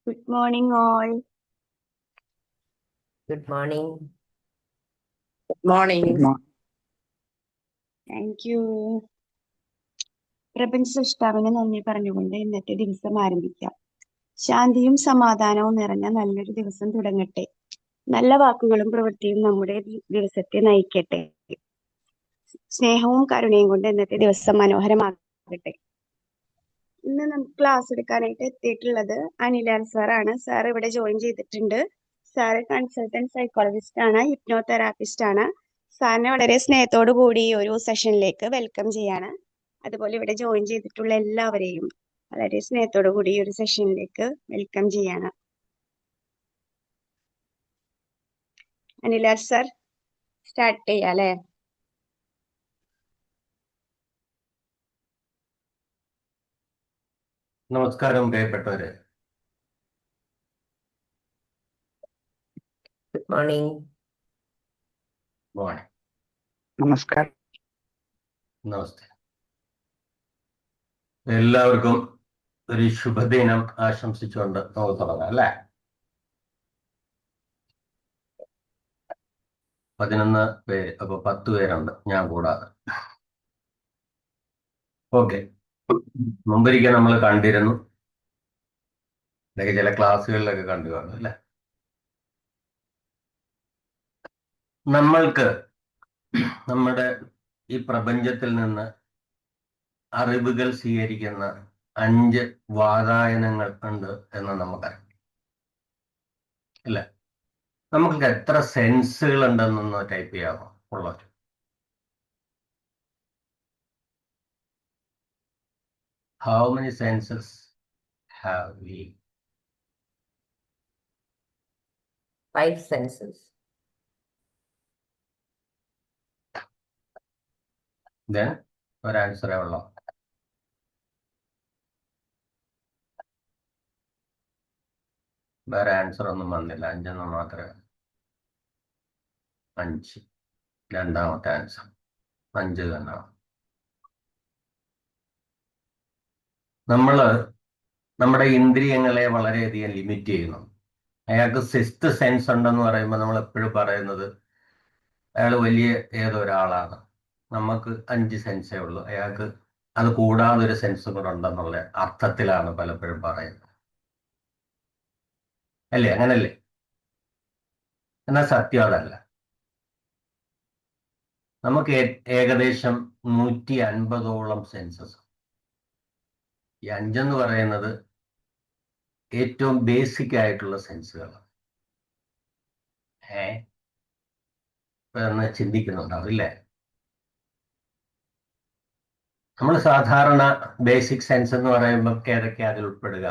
Good morning, all. Good morning. Morning. Thank you. പ്രപഞ്ച സൃഷ്ടാവിന് നന്ദി പറഞ്ഞുകൊണ്ട് ഇന്നത്തെ ദിവസം ആരംഭിക്കാം. ശാന്തിയും സമാധാനവും നിറഞ്ഞ നല്ലൊരു ദിവസം തുടങ്ങട്ടെ. നല്ല വാക്കുകളും പ്രവൃത്തിയും നമ്മുടെ ദിവസത്തെ നയിക്കട്ടെ. സ്നേഹവും കരുണയും കൊണ്ട് ഇന്നത്തെ ദിവസം മനോഹരമാകട്ടെ. ഇന്ന് നമുക്ക് ക്ലാസ് എടുക്കാനായിട്ട് എത്തിയിട്ടുള്ളത് അനിലാൽ സാറാണ്. സാർ ഇവിടെ ജോയിൻ ചെയ്തിട്ടുണ്ട്. സാറ് കൺസൾട്ടന്റ് സൈക്കോളജിസ്റ്റ് ആണ്, ഹിപ്നോതെറാപ്പിസ്റ്റ് ആണ്. സാറിനെ വളരെ സ്നേഹത്തോടു കൂടി ഈ ഒരു സെഷനിലേക്ക് വെൽക്കം ചെയ്യാണ്. അതുപോലെ ഇവിടെ ജോയിൻ ചെയ്തിട്ടുള്ള എല്ലാവരെയും വളരെ സ്നേഹത്തോടു കൂടി ഈ ഒരു സെഷനിലേക്ക് വെൽക്കം ചെയ്യാണ്. അനിലാൽ സാർ സ്റ്റാർട്ട് ചെയ്യാം അല്ലേ? നമസ്കാരം പ്രിയപ്പെട്ടവരെ. Good morning. മോർണിംഗ്. നമസ്കാരം. നമസ്തേ. എല്ലാവർക്കും ഒരു ശുഭദിനം ആശംസിച്ചുകൊണ്ട് നമുക്ക് തുടങ്ങാം അല്ലേ? 11 പേര്, അപ്പൊ 10 പേരുണ്ട് ഞാൻ കൂടാതെ. ഓക്കെ, മുമ്പൊരിക്കൽ നമ്മൾ കണ്ടിരുന്നു, ഇതൊക്കെ ചില ക്ലാസ്സുകളിലൊക്കെ കണ്ടു കാണും അല്ലേ? നമ്മൾക്ക് നമ്മുടെ ഈ പ്രപഞ്ചത്തിൽ നിന്ന് അറിവുകൾ സ്വീകരിക്കുന്ന 5 വാതായനങ്ങൾ ഉണ്ട് എന്ന് നമുക്കറിയാം അല്ലേ? നമുക്ക് എത്ര സെൻസുകൾ ഉണ്ടെന്നൊന്ന് ടൈപ്പ് ചെയ്യാമോ ഉള്ളവർ? How many senses have we? 5 senses. Then ഒരു ആൻസറേ ഉള്ളൂ. വേറെ ആൻസർ ഒന്നും വന്നില്ല. 5 മാത്രമേ. 5 രണ്ടാമത്തെ ആൻസർ. 5 തന്നെ. നമ്മള് നമ്മുടെ ഇന്ദ്രിയങ്ങളെ വളരെയധികം ലിമിറ്റ് ചെയ്യുന്നു. അയാൾക്ക് 6th സെൻസ് ഉണ്ടെന്ന് പറയുമ്പോൾ നമ്മൾ എപ്പോഴും പറയുന്നത് അയാൾ വലിയ ഏതൊരാളാണ്. നമുക്ക് 5 സെൻസേ ഉള്ളൂ, അയാൾക്ക് അത് കൂടാതെ ഒരു സെൻസും കൂടെ ഉണ്ടെന്നുള്ള അർത്ഥത്തിലാണ് പലപ്പോഴും പറയുന്നത് അല്ലേ? അങ്ങനല്ലേ? എന്നാൽ സത്യം അതല്ല. നമുക്ക് ഏകദേശം 150ഓളം സെൻസസ്. ഈ 5 എന്ന് പറയുന്നത് ഏറ്റവും ബേസിക് ആയിട്ടുള്ള സെൻസുകളാണ്. എന്ന് ചിന്തിക്കുന്നുണ്ടാവും ഇല്ലേ? നമ്മൾ സാധാരണ ബേസിക് സെൻസ് എന്ന് പറയുമ്പോൾ ഏതൊക്കെ അതിൽ ഉൾപ്പെടുക?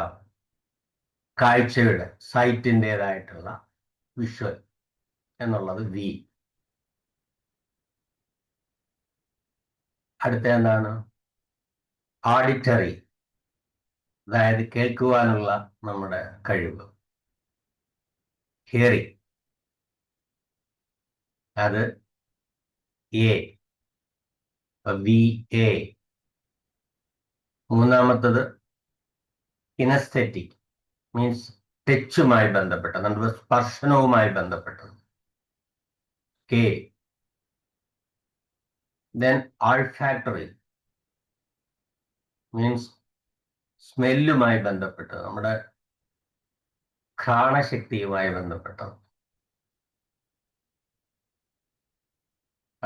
കാഴ്ചയുടെ സൈറ്റിൻ്റെതായിട്ടുള്ള വിഷ്വൽ എന്നുള്ളത് വി. അടുത്ത എന്താണ്? ഓഡിറ്ററി, അതായത് കേൾക്കുവാനുള്ള നമ്മുടെ കഴിവ്. ഹിയറിംഗ്, അത് എ, വി എ. മൂന്നാമത്തത് കിനസ്തെറ്റിക്, മീൻസ് ടച്ചുമായി ബന്ധപ്പെട്ട, നമ്മുടെ സ്പർശനവുമായി ബന്ധപ്പെട്ടത്, കെ. ദെൻ ആൾഫാക്ടറി, മീൻസ് സ്മെല്ലുമായി ബന്ധപ്പെട്ടത്, നമ്മുടെ ഘ്രാണശക്തിയുമായി ബന്ധപ്പെട്ടത്.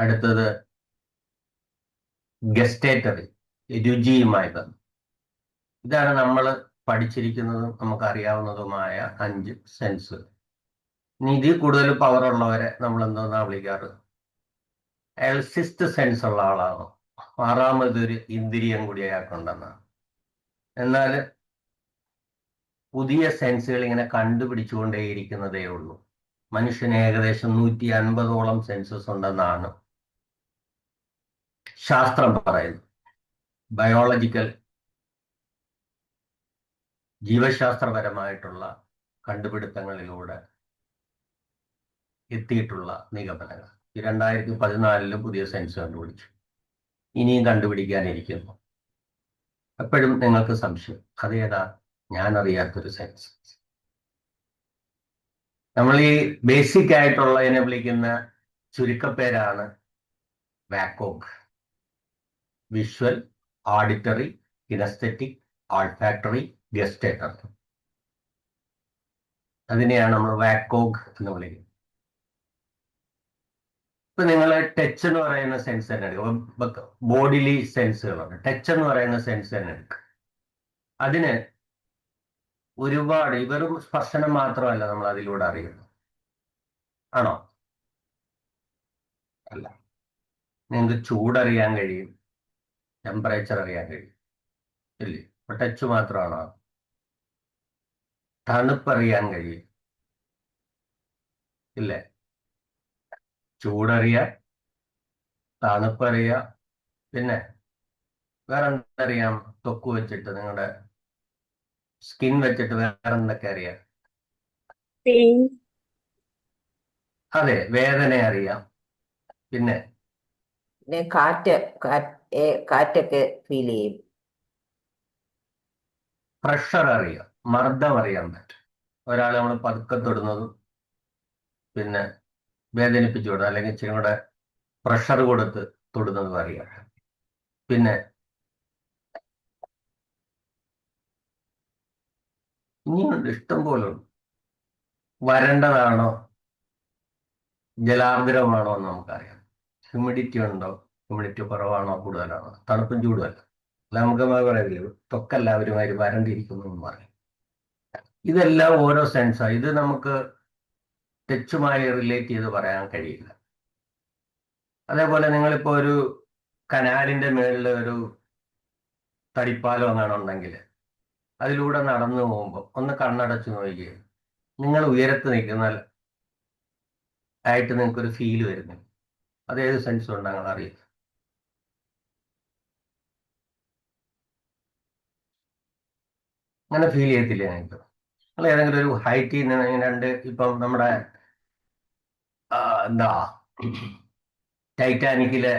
അടുത്തത് ഗസ്റ്റേറ്ററി, രുചിയുമായി ബന്ധം. ഇതാണ് നമ്മൾ പഠിച്ചിരിക്കുന്നതും നമുക്കറിയാവുന്നതുമായ 5 സെൻസ്. ഇനി ഇതിൽ കൂടുതൽ പവർ ഉള്ളവരെ നമ്മൾ എന്തോന്നാ വിളിക്കാറ്? അയാൾ 6th സെൻസ് ഉള്ള ആളാണ്, 6ാമതൊരു ഇന്ദ്രിയം കൂടി അയാൾക്കുണ്ടെന്നാണ്. എന്നാൽ പുതിയ സെൻസുകൾ ഇങ്ങനെ കണ്ടുപിടിച്ചുകൊണ്ടേയിരിക്കുന്നതേ ഉള്ളൂ. മനുഷ്യന് ഏകദേശം 150ഓളം സെൻസസ് ഉണ്ടെന്നാണ് ശാസ്ത്രം പറയുന്നത്. ബയോളജിക്കൽ, ജീവശാസ്ത്രപരമായിട്ടുള്ള കണ്ടുപിടുത്തങ്ങളിലൂടെ എത്തിയിട്ടുള്ള നിഗമനങ്ങൾ. 2014 പുതിയ സെൻസ് കണ്ടുപിടിച്ചു, ഇനിയും കണ്ടുപിടിക്കാനിരിക്കുന്നു. എപ്പോഴും നിങ്ങൾക്ക് സംശയം, അതേതാ? ഞാൻ അറിയാത്തൊരു സെൻസ്. നമ്മൾ ഈ ബേസിക് ആയിട്ടുള്ളതിനെ വിളിക്കുന്ന ചുരുക്കപ്പേരാണ് VAKOG. Visual, auditory, kinesthetic, olfactory, gustatory. അതിനെയാണ് നമ്മൾ വാക്കോഗ് എന്ന് വിളിക്കുന്നത്. ഇപ്പൊ നിങ്ങൾ ടച്ച് എന്ന് പറയുന്ന സെൻസ് തന്നെ എടുക്കുക. ബോഡിലി സെൻസുകളുണ്ട്. ടച്ച് എന്ന് പറയുന്ന സെൻസ് തന്നെ എടുക്കുക. അതിന് ഒരുപാട് വെറും സ്പർശനം മാത്രമല്ല നമ്മൾ അതിലൂടെ അറിയുന്നത്. ആണോ? അല്ല. നിങ്ങൾക്ക് ചൂടറിയാൻ കഴിയും, ടെമ്പറേച്ചർ അറിയാൻ കഴിയും, ഇല്ലേ? അപ്പൊ ടച്ച് മാത്രമാണോ? തണുപ്പറിയാൻ കഴിയും, ഇല്ലേ? ചൂടറിയാൻ, തണുപ്പറിയാം, പിന്നെ വേറെ എന്തറിയാം? ത്വക്ക് വെച്ചിട്ട്, നിങ്ങളുടെ സ്കിൻ വെച്ചിട്ട് വേറെ എന്തൊക്കെ അറിയാം? പെയിൻ, അതെ, വേദന അറിയാം. പിന്നെ പിന്നെ കാറ്റൊക്കെ ഫീൽ ചെയ്യും. പ്രഷർ അറിയാം, മർദ്ദം അറിയാൻ പറ്റും. ഒരാൾ നമ്മൾ പതുക്കെ തൊടുന്നതും പിന്നെ വേദനിപ്പിച്ചു വിടും, അല്ലെങ്കിൽ ഇച്ചിരി കൂടെ പ്രഷർ കൊടുത്ത് തൊടുന്നതും അറിയാം. പിന്നെ ഇനിയുണ്ട്, ഇഷ്ടം പോലെ ഉണ്ട്. വരണ്ടതാണോ ജലാർദ്രമാണോ എന്ന് നമുക്കറിയാം. ഹ്യൂമിഡിറ്റി ഉണ്ടോ, ഹ്യൂമിഡിറ്റി കുറവാണോ കൂടുതലാണോ, തണുപ്പും ചൂടുമല്ല. അല്ല, നമുക്ക് പറയില്ലേ ത്വക്കെല്ലാവരുമായി വരണ്ടിരിക്കുന്നു എന്ന് പറയും. ഇതെല്ലാം ഓരോ സെൻസാണ്. ഇത് നമുക്ക് ടച്ചുമായി റിലേറ്റ് ചെയ്ത് പറയാൻ കഴിയില്ല. അതേപോലെ നിങ്ങളിപ്പോൾ ഒരു കനാലിന്റെ മേളിൽ ഒരു തടിപ്പാലം അങ്ങനെ ഉണ്ടെങ്കിൽ അതിലൂടെ നടന്നു പോകുമ്പോൾ ഒന്ന് കണ്ണടച്ച് നോക്കിയേ, നിങ്ങൾ ഉയരത്ത് നിൽക്കുന്ന ആയിട്ട് നിങ്ങൾക്കൊരു ഫീൽ വരുന്നില്ല. അതേത് സെൻസ് കൊണ്ട് നിങ്ങൾ അറിയാം? അങ്ങനെ ഫീൽ ചെയ്യത്തില്ല നിങ്ങൾക്ക്? നിങ്ങൾ ഏതെങ്കിലും ഒരു ഹൈറ്റിൽ നിന്ന് രണ്ട് ഇപ്പം നമ്മുടെ എന്താ ടൈറ്റാനിക്കിലെ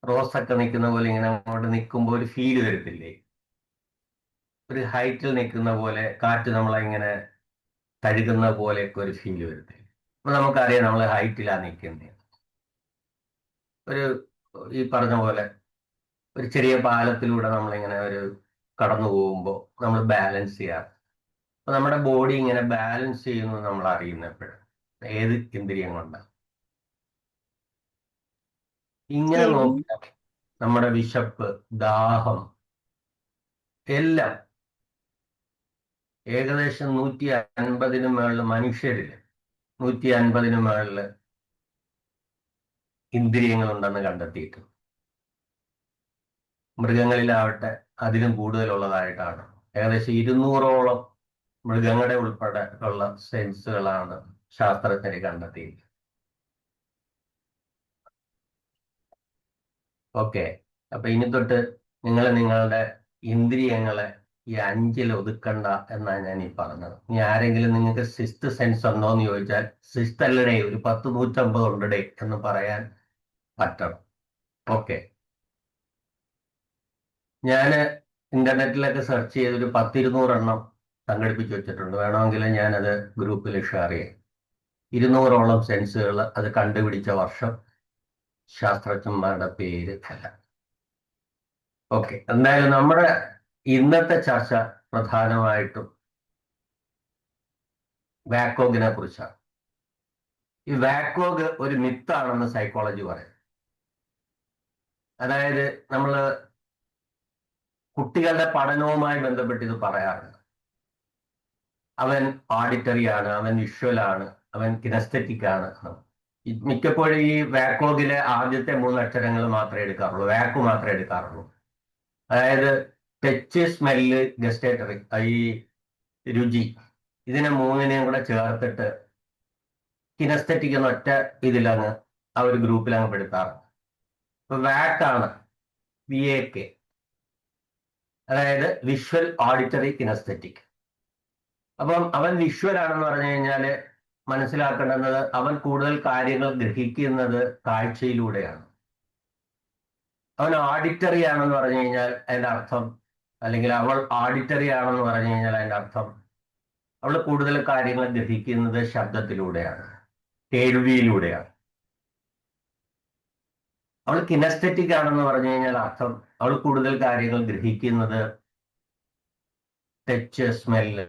റോസൊക്കെ നിൽക്കുന്ന പോലെ ഇങ്ങനെ അങ്ങോട്ട് നിൽക്കുമ്പോൾ ഒരു ഫീല് വരത്തില്ലേ? ഒരു ഹൈറ്റിൽ നിൽക്കുന്ന പോലെ കാറ്റ് നമ്മളെങ്ങനെ തഴുകുന്ന പോലെയൊക്കെ ഒരു ഫീല് വരത്തില്ലേ? അപ്പൊ നമുക്കറിയാം നമ്മൾ ഹൈറ്റിലാണ് നിൽക്കുന്നത്. ഒരു ഈ പറഞ്ഞ പോലെ ഒരു ചെറിയ പാലത്തിലൂടെ നമ്മളിങ്ങനെ ഒരു കടന്നു പോകുമ്പോൾ നമ്മൾ ബാലൻസ് ചെയ്യാറ്. അപ്പൊ നമ്മുടെ ബോഡി ഇങ്ങനെ ബാലൻസ് ചെയ്യുന്നു നമ്മൾ അറിയുന്ന എപ്പോഴും ഏത് ഇന്ദ്രിയം കൊണ്ടാണ്? ഇങ്ങനെ ചെവി, നോക്കിയാൽ നമ്മുടെ വിശപ്പ്, ദാഹം എല്ലാം ഏകദേശം 150 മേളിൽ മനുഷ്യരില് 150 മേളിൽ ഇന്ദ്രിയങ്ങളുണ്ടെന്ന് കണ്ടെത്തിയിട്ടുണ്ട്. മൃഗങ്ങളിലാവട്ടെ അതിലും കൂടുതലുള്ളതായിട്ടാണ്. ഏകദേശം 200ഓളം മൃഗങ്ങളുടെ ഉൾപ്പെടെ ഉള്ള സെൻസുകളാണ് ശാസ്ത്രജ്ഞർ കണ്ടെത്തിയത്. ഓക്കെ, അപ്പൊ ഇനി തൊട്ട് നിങ്ങൾ നിങ്ങളുടെ ഇന്ദ്രിയങ്ങളെ ഈ 5ൽ ഒതുക്കണ്ട എന്നാണ് ഞാൻ ഈ പറഞ്ഞത്. ഇനി ആരെങ്കിലും നിങ്ങൾക്ക് സിക്സ്ത് സെൻസ് ഉണ്ടോ എന്ന് ചോദിച്ചാൽ സിക്സ്ത് അല്ലടേ, ഒരു 10 150 ഉണ്ടടേ എന്ന് പറയാൻ പറ്റണം. ഓക്കെ, ഞാൻ ഇന്റർനെറ്റിലൊക്കെ സെർച്ച് ചെയ്തൊരു 10-200 എണ്ണം സംഘടിപ്പിച്ച് വെച്ചിട്ടുണ്ട്. വേണമെങ്കിൽ ഞാനത് ഗ്രൂപ്പിൽ ഷെയർ ചെയ്യാം. 200ഓളം സെൻസുകൾ, അത് കണ്ടുപിടിച്ച വർഷം, ശാസ്ത്രജ്ഞന്മാരുടെ പേര് അല്ല. ഓക്കെ, എന്തായാലും നമ്മുടെ ഇന്നത്തെ ചർച്ച പ്രധാനമായിട്ടും വാക്കോഗിനെ കുറിച്ചാണ്. ഈ വാക്കോഗ് ഒരു മിത്താണെന്ന് സൈക്കോളജി പറയും. അതായത് നമ്മൾ കുട്ടികളുടെ പഠനവുമായി ബന്ധപ്പെട്ട് ഇത് പറയാറുണ്ട്. അവൻ ഓഡിറ്ററി ആണ്, അവൻ വിഷ്വൽ ആണ്, അവൻ കിനസ്തെറ്റിക് ആണ്. മിക്കപ്പോഴും ഈ വാക്കോഗിലെ ആദ്യത്തെ 3 അക്ഷരങ്ങൾ മാത്രമേ എടുക്കാറുള്ളൂ, വാക്കു മാത്രമേ എടുക്കാറുള്ളൂ. അതായത് ടച്ച്, സ്മെല്ല്, ഗസ്റ്റേറ്ററി, ഈ രുചി, ഇതിനെ 3നെയും കൂടെ ചേർത്തിട്ട് കിനസ്തെറ്റിക് എന്ന ഒറ്റ ഇതിലങ്ങ് ആ ഒരു ഗ്രൂപ്പിൽ അങ്ങ് പെടുത്താറ്. ഇപ്പൊ വാക്കാണ് VAK, അതായത് വിഷ്വൽ, ഓഡിറ്ററി, കിനസ്തെറ്റിക്. അപ്പം അവൻ വിഷ്വൽ ആണെന്ന് പറഞ്ഞു കഴിഞ്ഞാൽ മനസ്സിലാക്കേണ്ടുന്നത് അവൻ കൂടുതൽ കാര്യങ്ങൾ ഗ്രഹിക്കുന്നത് കാഴ്ചയിലൂടെയാണ്. അവൻ ഓഡിറ്ററി ആണെന്ന് പറഞ്ഞു കഴിഞ്ഞാൽ അതിന്റെ അർത്ഥം, അല്ലെങ്കിൽ അവൾ ഓഡിറ്ററി ആണെന്ന് പറഞ്ഞു കഴിഞ്ഞാൽ അതിന്റെ അർത്ഥം അവൾ കൂടുതൽ കാര്യങ്ങൾ ഗ്രഹിക്കുന്നത് ശബ്ദത്തിലൂടെയാണ്, കേൾവിയിലൂടെയാണ്. അവൾ കിനസ്തെറ്റിക് ആണെന്ന് പറഞ്ഞു കഴിഞ്ഞാൽ അർത്ഥം അവൾ കൂടുതൽ കാര്യങ്ങൾ ഗ്രഹിക്കുന്നത് ടച്ച്, സ്മെല്ല്,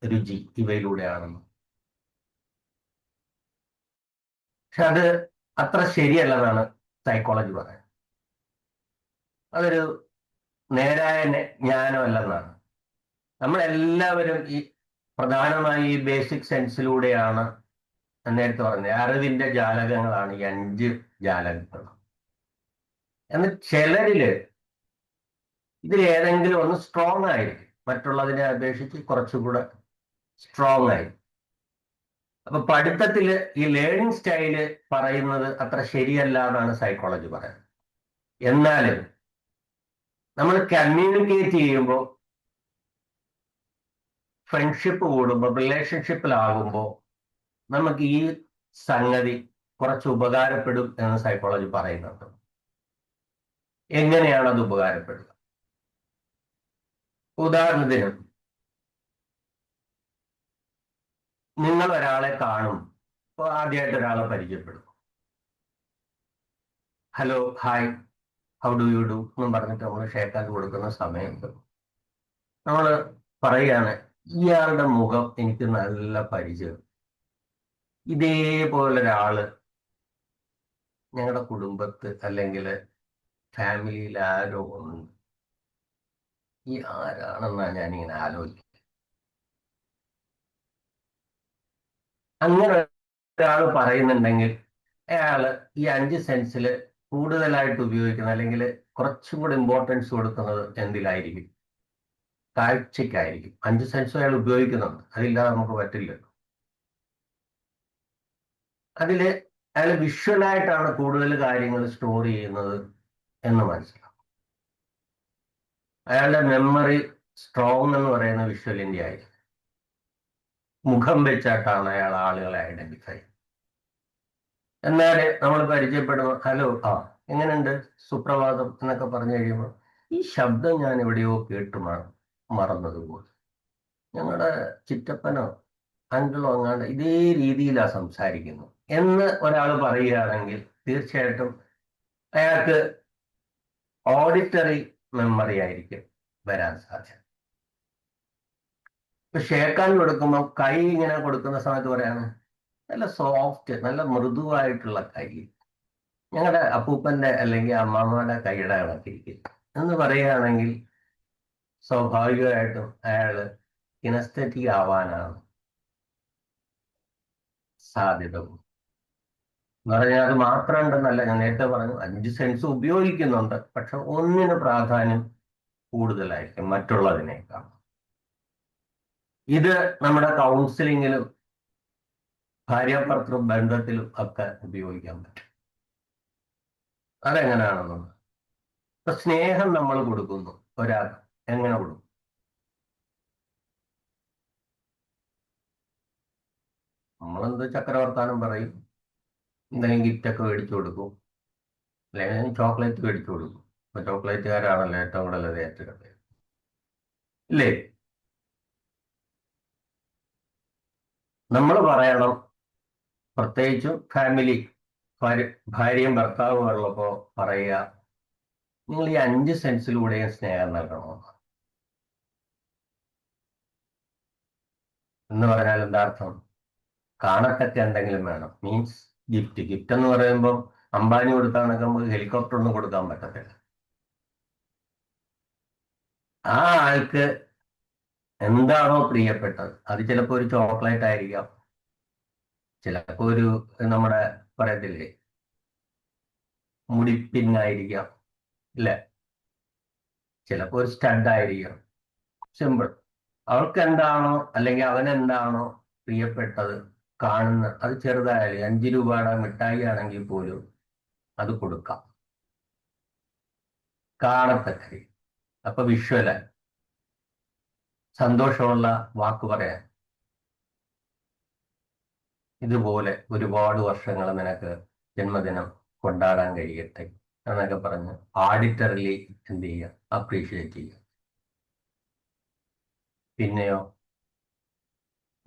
രുചി ഇവയിലൂടെയാണെന്ന്. പക്ഷെ അത് അത്ര ശരിയല്ലെന്നാണ് സൈക്കോളജി പറയുന്നത്. അതൊരു നേരായ ജ്ഞാനമല്ലെന്നാണ്. നമ്മളെല്ലാവരും ഈ പ്രധാനമായി ഈ ബേസിക് സെൻസിലൂടെയാണ് നേരത്തെ പറഞ്ഞത്. അറിവിന്റെ ജാലകങ്ങളാണ് ഈ 5 ജാലകങ്ങൾ. എന്നാൽ ചിലരില് ഇതിലേതെങ്കിലും ഒന്ന് സ്ട്രോങ് ആയിരിക്കും, മറ്റുള്ളതിനെ അപേക്ഷിച്ച് കുറച്ചുകൂടെ സ്ട്രോങ് ആയിരിക്കും. അപ്പൊ പഠിത്തത്തില് ഈ ലേണിംഗ് സ്റ്റൈല് പറയുന്നത് അത്ര ശരിയല്ല എന്നാണ് സൈക്കോളജി പറയുന്നത്. എന്നാലും നമ്മൾ കമ്മ്യൂണിക്കേറ്റ് ചെയ്യുമ്പോൾ, ഫ്രണ്ട്ഷിപ്പ് കൂടുമ്പോൾ, റിലേഷൻഷിപ്പിലാകുമ്പോൾ നമുക്ക് ഈ സംഗതി കുറച്ച് ഉപകാരപ്പെടും എന്ന് സൈക്കോളജി പറയുന്നുണ്ട്. എങ്ങനെയാണ് അത് ഉപകാരപ്പെടുക? ഉദാഹരണത്തിന്, നിങ്ങൾ ഒരാളെ കാണും, ഇപ്പോൾ ആദ്യമായിട്ട് ഒരാളെ പരിചയപ്പെടും. Hello, hi, how do you do എന്നും പറഞ്ഞിട്ട് നമ്മൾ ഷേക്ക് ഹാൻഡ് കൊടുക്കുന്ന സമയത്ത് നമ്മൾ പറയുകയാണ്, ഇയാളുടെ മുഖം എനിക്ക് നല്ല പരിചയം, ഇതേപോലൊരാള് ഞങ്ങളുടെ കുടുംബത്ത് അല്ലെങ്കിൽ ഫാമിലിയിൽ ആരോ ഉണ്ട്, ഈ ആരാണെന്നാണ് ഞാനിങ്ങനെ ആലോചിക്കുന്നത്. അങ്ങനെ ഒരാൾ പറയുന്നുണ്ടെങ്കിൽ അയാള് ഈ 5 സെൻസിൽ കൂടുതലായിട്ട് ഉപയോഗിക്കുന്നത് അല്ലെങ്കിൽ കുറച്ചും കൂടി ഇമ്പോർട്ടൻസ് കൊടുക്കുന്നത് എന്തിലായിരിക്കും? കാഴ്ചയ്ക്കായിരിക്കും. 5 സെൻസും അയാൾ ഉപയോഗിക്കുന്നുണ്ട്, അതില്ലാതെ നമുക്ക് പറ്റില്ലല്ലോ. അതില് അയാൾ വിഷ്വലായിട്ടാണ് കൂടുതൽ കാര്യങ്ങൾ സ്റ്റോർ ചെയ്യുന്നത് എന്ന് മനസ്സിലാവും. അയാളുടെ മെമ്മറി സ്ട്രോങ് എന്ന് പറയുന്ന വിഷ്വലിന്റെ ആയിരിക്കും. മുഖം വെച്ചായിട്ടാണ് അയാൾ ആളുകളെ ഐഡന്റിഫൈ. എന്നാൽ നമ്മൾ പരിചയപ്പെടുമ്പോൾ ഹലോ, എങ്ങനെയുണ്ട്, സുപ്രഭാതം എന്നൊക്കെ പറഞ്ഞു കഴിയുമ്പോൾ ഈ ശബ്ദം ഞാൻ എവിടെയോ കേട്ടു മറന്നതുപോലെ, ഞങ്ങളുടെ ചിറ്റപ്പനോ അങ്കിളോ അങ്ങാണ്ട് ഇതേ രീതിയിലാണ് സംസാരിക്കുന്നു എന്ന് ഒരാൾ പറയുകയാണെങ്കിൽ തീർച്ചയായിട്ടും അയാൾക്ക് ഓഡിറ്ററി മെമ്മറി ആയിരിക്കും വരാൻ സാധ്യത. ഇപ്പൊ ഷേക്കാൻ കൊടുക്കുമ്പോൾ കൈ ഇങ്ങനെ കൊടുക്കുന്ന സമയത്ത് പറയാണ്, നല്ല സോഫ്റ്റ്, നല്ല മൃദുവായിട്ടുള്ള കൈ, ഞങ്ങളുടെ അപ്പൂപ്പന്റെ അല്ലെങ്കിൽ അമ്മാമ്മയുടെ കൈയുടെ കണക്കിരിക്കും എന്ന് പറയുകയാണെങ്കിൽ സ്വാഭാവികമായിട്ടും അയാള് കിനസ്തെറ്റിക് ആവാനാണ് സാധ്യത. എന്ന് പറഞ്ഞാൽ അത് മാത്രം ഉണ്ടെന്നല്ല, ഞാൻ നേരത്തെ പറഞ്ഞു 5 സെൻസ് ഉപയോഗിക്കുന്നുണ്ട്, പക്ഷെ ഒന്നിന് പ്രാധാന്യം കൂടുതലായിരിക്കും മറ്റുള്ളതിനേക്കാൾ. ഇത് നമ്മുടെ കൗൺസിലിങ്ങിലും ഭാര്യാഭർത്തൃ ബന്ധത്തിലും ഒക്കെ ഉപയോഗിക്കാൻ പറ്റും. അതെങ്ങനെയാണെന്നുള്ളത്, ഇപ്പൊ സ്നേഹം നമ്മൾ കൊടുക്കുന്നു ഒരാൾക്ക്, എങ്ങനെ കൊടുക്കും? നമ്മളെന്ത് ചക്രവർത്താനം പറയും, എന്തെങ്കിലും ഗിഫ്റ്റൊക്കെ മേടിച്ചു കൊടുക്കും, അല്ലെങ്കിൽ ചോക്ലേറ്റ് മേടിച്ചു കൊടുക്കും. ഇപ്പൊ ചോക്ലേറ്റുകാരാണല്ലോ ഏറ്റവും കൂടുതൽ ഏറ്റെടുത്തത്, ഇല്ലേ? നമ്മൾ പറയണം, പ്രത്യേകിച്ചും ഫാമിലി, ഭാര്യയും ഭർത്താവും ഉള്ളപ്പോ പറയുക, നിങ്ങൾ ഈ 5 സെൻസിലൂടെയും സ്നേഹം നൽകണോ എന്ന് പറഞ്ഞാൽ എന്താ അർത്ഥം? കാണത്തൊക്കെ എന്തെങ്കിലും വേണം, മീൻസ് ഗിഫ്റ്റ് എന്ന് പറയുമ്പോൾ അംബാനി കൊടുത്താണൊക്കെ നമുക്ക് ഹെലികോപ്റ്റർ ഒന്നും കൊടുക്കാൻ പറ്റത്തില്ല. ആ ആൾക്ക് എന്താണോ പ്രിയപ്പെട്ടത്, അത് ചിലപ്പോൾ ഒരു ചോക്ലേറ്റ് ആയിരിക്കാം, ചിലപ്പോൾ ഒരു നമ്മുടെ പറയത്തില്ലേ മുടിപ്പിന്നായിരിക്കാം, ഇല്ലേ, ചിലപ്പോൾ ഒരു സ്റ്റഡ് ആയിരിക്കാം. സിമ്പിൾ. അവൾക്ക് എന്താണോ അല്ലെങ്കിൽ അവനെന്താണോ പ്രിയപ്പെട്ടത് കാണുന്ന, അത് ചെറുതായാലും 5 രൂപയുടെ മിഠായി ആണെങ്കിൽ പോലും അത് കൊടുക്കാം, കാണത്തക്ക. അപ്പൊ വിഷ്വല് സന്തോഷമുള്ള വാക്ക് പറയാൻ, ഇതുപോലെ ഒരുപാട് വർഷങ്ങൾ നിനക്ക് ജന്മദിനം കൊണ്ടാടാൻ കഴിയട്ടെ എന്നൊക്കെ പറഞ്ഞ് ആഡിറ്ററിലി എന്ത് ചെയ്യുക, അപ്രീഷിയേറ്റ് ചെയ്യുക. പിന്നെയോ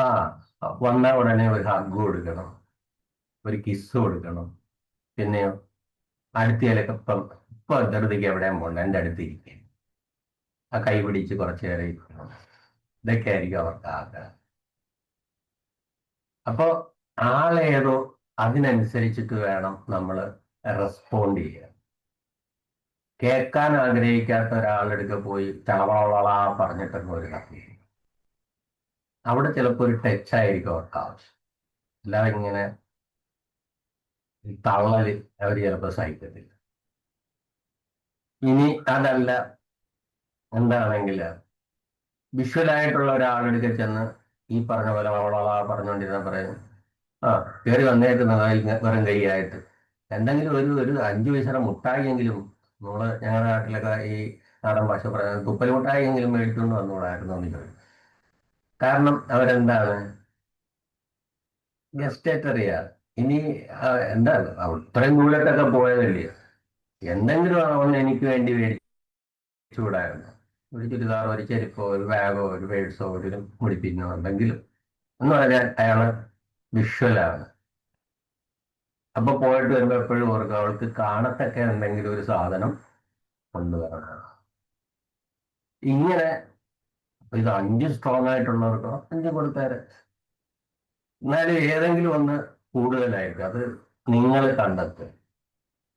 ആ വന്ന ഉടനെ ഒരു ഹഗ് കൊടുക്കണം, ഒരു കിസ് കൊടുക്കണം. പിന്നെയോ അടുത്തേലൊക്കെ ഇപ്പൊ ധൃതിക്ക് എവിടെയും പോകണ്ട, എൻ്റെ അടുത്ത് ഇരിക്കുക, ആ കൈ പിടിച്ച് കുറച്ചു നേരം ഇരിക്കണം. ഇതൊക്കെ ആയിരിക്കും അവർക്ക് ആഗ്രഹം. അപ്പോ ആളേതോ അതിനനുസരിച്ചിട്ട് വേണം നമ്മൾ റെസ്പോണ്ട് ചെയ്യാൻ. കേൾക്കാൻ ആഗ്രഹിക്കാത്ത ഒരാളെടുക്ക പോയി ചളവളവള പറഞ്ഞിട്ടൊന്നും ഒരു കഥയില്ല. അവിടെ ചിലപ്പോൾ ഒരു ടച്ച് ആയിരിക്കും അവർക്ക് ആവശ്യം. അല്ലാതെ ഇങ്ങനെ തള്ളല് അവർ ചിലപ്പോൾ സഹിക്കത്തില്ല. ഇനി അതല്ല, എന്താണെങ്കിൽ വിഷ്വലായിട്ടുള്ള ഒരാളെടുക്ക ചെന്ന് ഈ പറഞ്ഞ പോലെ വളവള പറഞ്ഞുകൊണ്ടിരുന്ന പറയും, ആ കയറി വന്നേക്കുന്ന വെറും കൈയായിട്ട് എന്തെങ്കിലും ഒരു 5 പൈസയുടെ മുട്ടായിയെങ്കിലും, ഞങ്ങളുടെ നാട്ടിലൊക്കെ ഈ നാടൻ ഭാഷ പറയുന്നത് തുപ്പൽ മുട്ടായിയെങ്കിലും മേടിച്ചുകൊണ്ട് വന്നുകൂടായിരുന്നു എന്ന് ചോദിക്കും. കാരണം അവരെന്താണ് ഗസ്റ്റേറ്ററിയാ. ഇനി എന്താണ് ഇത്രയും ദൂരത്തൊക്കെ പോയതല്ലേ, എന്തെങ്കിലും അവൻ എനിക്ക് വേണ്ടി മേടിച്ചുകൂടായിരുന്നു. ഒരു ചുരിദാറോ ഒരു ചെരുപ്പോ ഒരു ബാഗോ ഒരു പേഴ്സോ ഒരു മുടിപ്പിന്നോ എന്തെങ്കിലും എന്ന് പറഞ്ഞാൽ അയാള് വിഷ്വലാണ്. അപ്പൊ പോയിട്ട് വരുമ്പോ എപ്പോഴും ഓർക്കും അവൾക്ക് കാണത്തക്ക എന്തെങ്കിലും ഒരു സാധനം കൊണ്ടുവരണം. ഇങ്ങനെ ഇത് 5 സ്ട്രോങ് ആയിട്ടുള്ളവർക്കോ 5 കൊടുത്തേരെ. എന്നാലും ഏതെങ്കിലും ഒന്ന് കൂടുതലായിരിക്കും. അത് നിങ്ങൾ കണ്ടെത്തുക.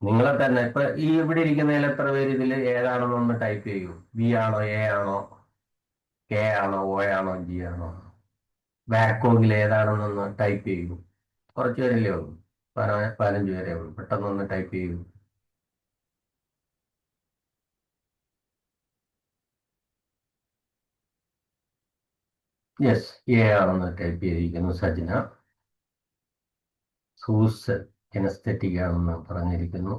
നിങ്ങളെ തന്നെ ഇപ്പൊ ഈ ഇവിടെ ഇരിക്കുന്നതിൽ എത്ര പേര് ഇതിൽ ഏതാണെന്നൊന്ന് ടൈപ്പ് ചെയ്യൂ. ബി ആണോ, എ ആണോ, കെ ആണോ, ഒ ആണോ, ജി ആണോ, ബാക്കോഗിൽ ഏതാണെന്നൊന്ന് ടൈപ്പ് ചെയ്യൂ. കുറച്ച് പേരല്ലേ ഉള്ളൂ, 15 പേരേ ഉള്ളൂ. പെട്ടെന്നൊന്ന് ടൈപ്പ് ചെയ്യൂ. യെസ്, എ ആണെന്ന് ടൈപ്പ് ചെയ്തിരിക്കുന്നു സജ്ന. സൂസ് കിനസ്തെറ്റിക് ആണെന്ന് പറഞ്ഞിരിക്കുന്നു.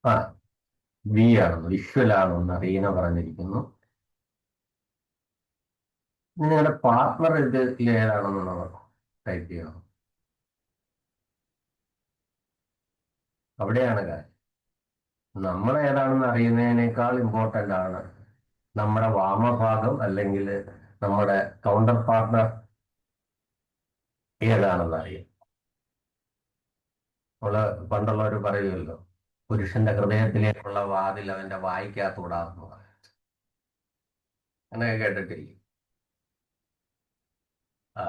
ആ വി ആണെന്ന്, വിഷ്വൽ ആണെന്ന് റീന പറഞ്ഞിരിക്കുന്നു. നിങ്ങളുടെ പാർട്ട്ണർ ഇത് ഏതാണെന്നുള്ളത് ടൈപ്പ് ചെയ്യണം. അവിടെയാണ് കാര്യം. നമ്മൾ ഏതാണെന്ന് അറിയുന്നതിനേക്കാൾ ഇമ്പോർട്ടൻ്റ് ആണ് നമ്മുടെ വാമഭാഗം അല്ലെങ്കിൽ നമ്മുടെ കൗണ്ടർ പാർട്ട്ണർ ഏതാണെന്ന് അറിയാം. നമ്മള് പണ്ടുള്ളവർ പറയുമല്ലോ, പുരുഷന്റെ ഹൃദയത്തിലേക്കുള്ള വാതിൽ അവന്റെ വായിക്കാത്തൂടാന്ന് പറയും. അങ്ങനെയൊക്കെ കേട്ടിട്ടില്ലേ? ആ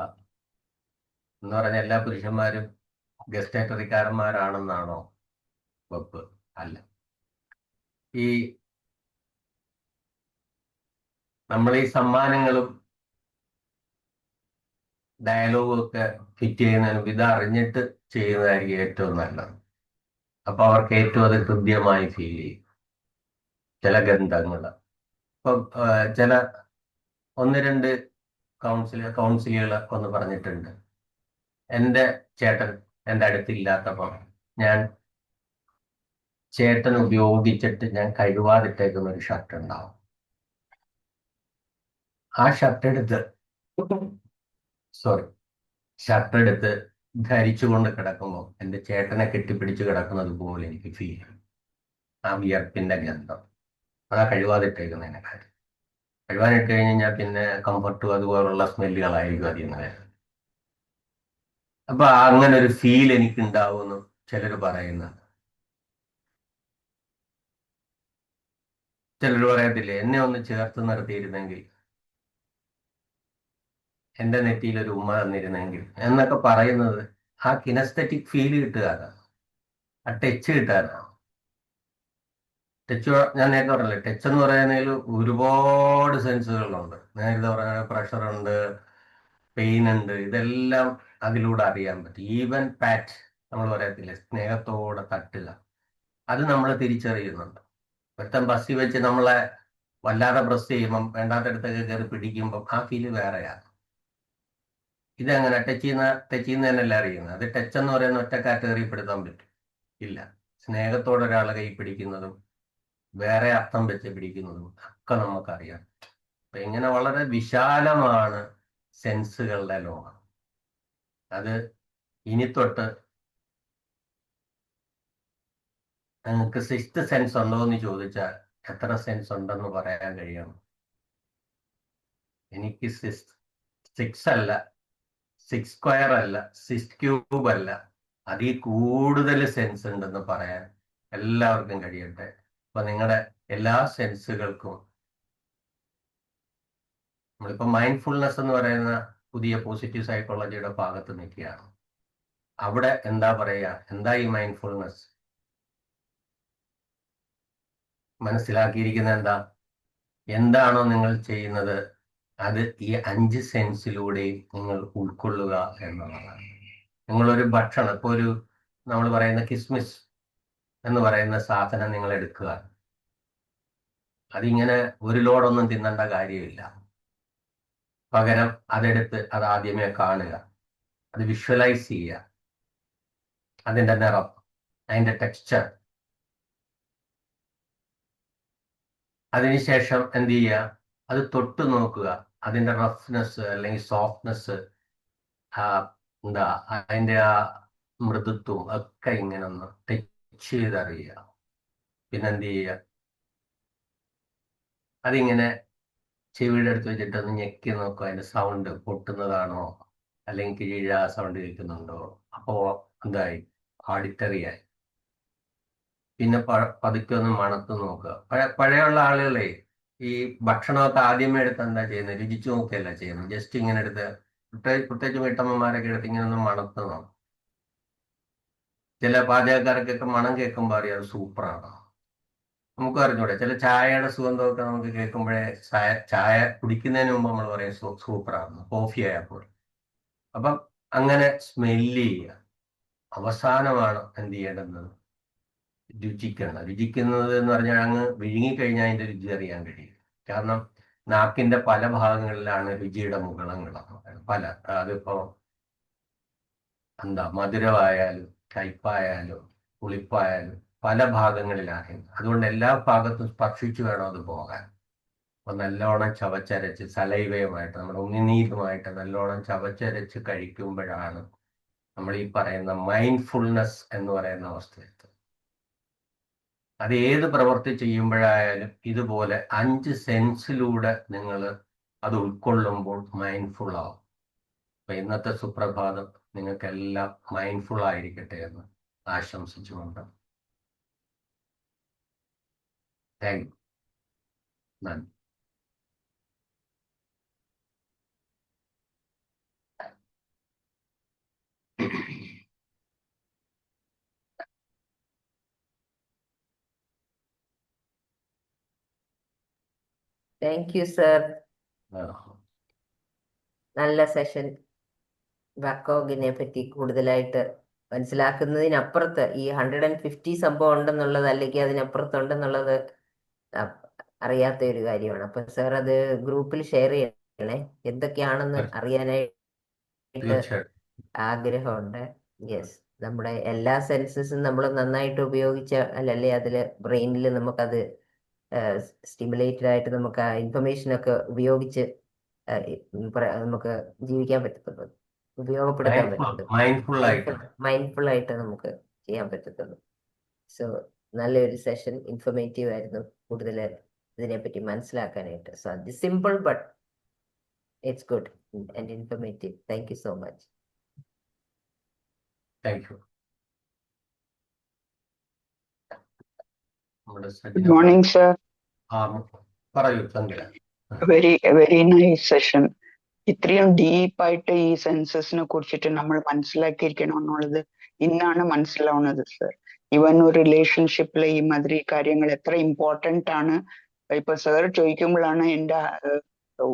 എന്ന് പറഞ്ഞ എല്ലാ പുരുഷന്മാരും ഗസ്റ്റേറ്ററിക്കാരന്മാരാണെന്നാണോ വെപ്പ്? അല്ല. ഈ നമ്മൾ ഈ സമ്മാനങ്ങളും ഡയലോഗും ഒക്കെ ഫിറ്റ് ചെയ്യുന്നതിന് ഇത് അറിഞ്ഞിട്ട് ചെയ്യുന്നതായിരിക്കും ഏറ്റവും നല്ലത്. അപ്പൊ അവർക്ക് ഏറ്റവും അത് ഹൃദ്യമായി ഫീൽ ചെയ്യും. ചില ഗന്ധങ്ങൾ ഇപ്പൊ ചില 1-2 കൗൺസിലുകൾ ഒന്ന് പറഞ്ഞിട്ടുണ്ട്, എൻ്റെ ചേട്ടൻ എൻ്റെ അടുത്തില്ലാത്തപ്പോൾ ഞാൻ ചേട്ടൻ ഉപയോഗിച്ചിട്ട് ഞാൻ കഴുകാതിട്ടേക്കുന്ന ഒരു ഷർട്ട് ഉണ്ടാവും. ആ ഷർട്ട് എടുത്ത് ധരിച്ചുകൊണ്ട് കിടക്കുമ്പോൾ എൻ്റെ ചേട്ടനെ കെട്ടിപ്പിടിച്ച് കിടക്കുന്നത് പോലെ എനിക്ക് ഫീൽ ചെയ്യും. ആ വിയർപ്പിന്റെ ഗന്ധം അതാ കഴുകാതിട്ടേക്കുന്നതിനെ കാര്യം. കഴുകാനിട്ട് കഴിഞ്ഞാൽ പിന്നെ കംഫർട്ടും അതുപോലുള്ള സ്മെല്ലുകളായിരിക്കും അതിൽ നിന്ന് വരുന്നത്. അപ്പൊ അങ്ങനെ ഒരു ഫീൽ എനിക്ക് ഉണ്ടാവുമെന്ന് ചിലർ പറയുന്നത്. ചിലർ പറയത്തില്ലേ, എന്നെ ഒന്ന് ചേർത്ത് നിർത്തിയിരുന്നെങ്കിൽ, എന്റെ നെറ്റിയിൽ ഒരു ഉമ്മ തന്നിരുന്നെങ്കിൽ എന്നൊക്കെ പറയുന്നത് ആ കിനസ്തെറ്റിക് ഫീൽ കിട്ടുകയാണ്, ആ ടച്ച് കിട്ടാനാണ്. ടച്ച് ഞാൻ നേരത്തെ പറഞ്ഞില്ലേ, ടച്ച് എന്ന് പറയുന്നതിൽ ഒരുപാട് സെൻസുകളുണ്ട്. നേരത്തെ പറഞ്ഞ പ്രഷറുണ്ട്, പെയിൻ ഉണ്ട്, ഇതെല്ലാം അതിലൂടെ അറിയാൻ പറ്റും. ഈവൻ പാറ്റ് നമ്മൾ പറയത്തില്ലേ, സ്നേഹത്തോടെ തട്ടുക, അത് നമ്മൾ തിരിച്ചറിയുന്നുണ്ട്. ഒരുത്തൻ ബസ്സിൽ വെച്ച് നമ്മളെ വല്ലാതെ പ്രസ് ചെയ്യുമ്പം വേണ്ടാത്തടത്തൊക്കെ കയറി പിടിക്കുമ്പം ആ ഫീല് വേറെയാണ്. ഇതെങ്ങനെ ടച്ച് ചെയ്യുന്നതന്നെല്ലാം അറിയുന്നത്. അത് ടച്ച് എന്ന് പറയുന്ന ഒറ്റ കാറ്റഗറിപ്പെടുത്താൻ പറ്റും? ഇല്ല. സ്നേഹത്തോടെ ഒരാളെ കൈ പിടിക്കുന്നതും വേറെ അർത്ഥം വെച്ച് പിടിക്കുന്നതും ഒക്കെ നമുക്കറിയാം. അപ്പൊ ഇങ്ങനെ വളരെ വിശാലമാണ് സെൻസുകളുടെ ലോകം. അത് ഇനി തൊട്ട് നിങ്ങൾക്ക് 6th സെൻസ് ഉണ്ടോ എന്ന് ചോദിച്ചാൽ എത്ര സെൻസ് ഉണ്ടെന്ന് പറയാൻ കഴിയണം? എനിക്ക് 6 അല്ല, 6² അല്ല, 6³ അല്ല, അതിൽ കൂടുതൽ സെൻസ് ഉണ്ടെന്ന് പറയാൻ എല്ലാവർക്കും കഴിയട്ടെ. അപ്പൊ നിങ്ങളുടെ എല്ലാ സെൻസുകൾക്കും നമ്മളിപ്പോ മൈൻഡ്ഫുൾനെസ് എന്ന് പറയുന്ന പുതിയ പോസിറ്റീവ് സൈക്കോളജിയുടെ ഭാഗത്ത് നിൽക്കുകയാണ്. അവിടെ എന്താ പറയുക, എന്താ ഈ മൈൻഡ്ഫുൾനെസ്? മനസ്സിലാക്കിയിരിക്കുന്നത് എന്താണോ നിങ്ങൾ ചെയ്യുന്നത് അത് ഈ 5 സെൻസിലൂടെയും നിങ്ങൾ ഉൾക്കൊള്ളുക എന്നുള്ളതാണ്. നിങ്ങളൊരു ഭക്ഷണം, ഇപ്പോൾ നമ്മൾ പറയുന്ന കിസ്മിസ് എന്ന് പറയുന്ന സാധനം നിങ്ങൾ എടുക്കുക, അതിങ്ങനെ ഒരു ലോഡൊന്നും തിന്നേണ്ട കാര്യമില്ല. പകരം അതെടുത്ത് അത് ആദ്യമേ കാണുക, അത് വിഷ്വലൈസ് ചെയ്യുക, അതിൻ്റെ നിറം, അതിൻ്റെ ടെക്സ്ചർ. അതിനുശേഷം എന്ത് ചെയ്യുക, അത് തൊട്ട് നോക്കുക, അതിൻ്റെ റഫ്നെസ് അല്ലെങ്കിൽ സോഫ്റ്റ്നെസ്, അതിൻ്റെ ആ മൃദുത്വം ഒക്കെ ഇങ്ങനെ ഒന്ന് ടച്ച് ചെയ്തറിയുക. പിന്നെന്ത് ചെയ്യുക, അതിങ്ങനെ ചെവിയുടെ അടുത്ത് വെച്ചിട്ട് ഒന്ന് ഞെക്കി നോക്കുക, അതിൻ്റെ സൗണ്ട് പൊട്ടുന്നതാണോ അല്ലെങ്കിൽ കീഴ സൗണ്ട് കേൾക്കുന്നുണ്ടോ. അപ്പോൾ എന്തായി, ഓഡിറ്ററിയായി. പിന്നെ പതുക്കെ ഒന്ന് മണത്ത് നോക്കുക. പഴയുള്ള ആളുകളെ ഈ ഭക്ഷണമൊക്കെ ആദ്യമേ എടുത്ത് എന്താ ചെയ്യുന്നത്, രുചിച്ചു നോക്കുകയല്ല ചെയ്യുന്നത്, ജസ്റ്റ് ഇങ്ങനെ എടുത്ത്, പ്രത്യേകിച്ച് വീട്ടമ്മമാരൊക്കെ എടുത്ത് ഇങ്ങനെ ഒന്ന് മണത്ത് നോക്കും. ചില പാചകക്കാർക്കൊക്കെ മണം കേൾക്കുമ്പോൾ അറിയാം അത് സൂപ്പറാണ്. നമുക്ക് അറിഞ്ഞൂടെ, ചില ചായയുടെ സുഗന്ധമൊക്കെ നമുക്ക് കേൾക്കുമ്പോഴേ ചായ കുടിക്കുന്നതിന് മുമ്പ് നമ്മൾ പറയും സൂപ്പറാണ്, കോഫി ആയപ്പോൾ. അപ്പം അങ്ങനെ സ്മെല്ല് ചെയ്യുക. അവസാനമാണ് എന്ത് ചെയ്യേണ്ടത്, രുചിക്കണം. രുചിക്കുന്നത് എന്ന് പറഞ്ഞാൽ അങ്ങ് വിഴുങ്ങിക്കഴിഞ്ഞാൽ അതിൻ്റെ രുചി അറിയാൻ കഴിയും. കാരണം നാക്കിന്റെ പല ഭാഗങ്ങളിലാണ് രുചിയുടെ മുകളങ്ങൾ. പല, അതിപ്പോ മധുരമായാലും കയ്പായാലും പുളിപ്പായാലും പല ഭാഗങ്ങളിലാണ്. അതുകൊണ്ട് എല്ലാ ഭാഗത്തും സ്പർശിച്ചു വേണം അത് പോകാൻ. അപ്പൊ നല്ലോണം ചവച്ചരച്ച് സലൈവയുമായിട്ട്, നമ്മുടെ ഉമിനീരുമായിട്ട് നല്ലോണം ചവച്ചരച്ച് കഴിക്കുമ്പോഴാണ് നമ്മൾ ഈ പറയുന്ന മൈൻഡ്ഫുൾനെസ് എന്ന് പറയുന്ന അവസ്ഥയെത്തുന്നത്. അത് ഏത് പ്രവൃത്തി ചെയ്യുമ്പോഴായാലും ഇതുപോലെ 5 സെൻസിലൂടെ നിങ്ങൾ അത് ഉൾക്കൊള്ളുമ്പോൾ മൈൻഡ്ഫുൾ ആവും. അപ്പൊ ഇന്നത്തെ സുപ്രഭാതം നിങ്ങൾക്കെല്ലാം മൈൻഡ്ഫുൾ ആയിരിക്കട്ടെ എന്ന് ആശംസിച്ചുകൊണ്ട് താങ്ക് യു. നന്ദി. Thank you sir. ആ. നല്ല സെഷൻ. വാക്കോഗിനെ പറ്റി കൂടുതലായിട്ട് മനസ്സിലാക്കുന്നതിനപ്പുറത്ത് ഈ 150 സംഭവം ഉണ്ടെന്നുള്ളത്, അല്ലെങ്കിൽ അതിനപ്പുറത്തുണ്ടെന്നുള്ളത് അറിയാത്ത ഒരു കാര്യമാണ്. അപ്പൊ സാർ അത് ഗ്രൂപ്പിൽ ഷെയർ ചെയ്യണേ, എന്തൊക്കെയാണെന്ന് അറിയാനായിട്ട് തീർച്ചയായിട്ടും ആഗ്രഹമുണ്ട്. യെസ്, നമ്മുടെ എല്ലാ സെൻസസും നമ്മൾ നന്നായിട്ട് ഉപയോഗിച്ച അല്ലല്ലേ അതില് ബ്രെയിനിൽ നമുക്കത് സ്റ്റിമുലേറ്റഡ് ആയിട്ട് നമുക്ക് ആ ഇൻഫർമേഷൻ ഒക്കെ ഉപയോഗിച്ച് നമുക്ക് ജീവിക്കാൻ പറ്റത്തുള്ളൂ, ഉപയോഗപ്പെടുത്താൻ പറ്റുള്ളൂ, മൈൻഡ്ഫുൾ ആയിട്ട് നമുക്ക് ചെയ്യാൻ പറ്റത്തുള്ളൂ. സോ നല്ലൊരു സെഷൻ, ഇൻഫർമേറ്റീവ് ആയിരുന്നു, കൂടുതൽ ഇതിനെപ്പറ്റി മനസ്സിലാക്കാനായിട്ട്. സോ അത് simple but it's good and informative. Thank you so much. Thank you. Good morning, sir. പറയൂ ചന്ദ്ര. Very nice session. ഇത്രയും ഡീപ്പായിട്ട് ഈ സെൻസസിനെ കുറിച്ചിട്ട് നമ്മൾ മനസ്സിലാക്കിയിരിക്കണം എന്നുള്ളത് ഇന്നാണ് മനസ്സിലാവുന്നത് സർ. ഈവൻ ഒരു റിലേഷൻഷിപ്പിലെ ഈ മാതിരി കാര്യങ്ങൾ എത്ര ഇമ്പോർട്ടൻ്റ് ആണ്. ഇപ്പൊ സാർ ചോദിക്കുമ്പോഴാണ് എൻ്റെ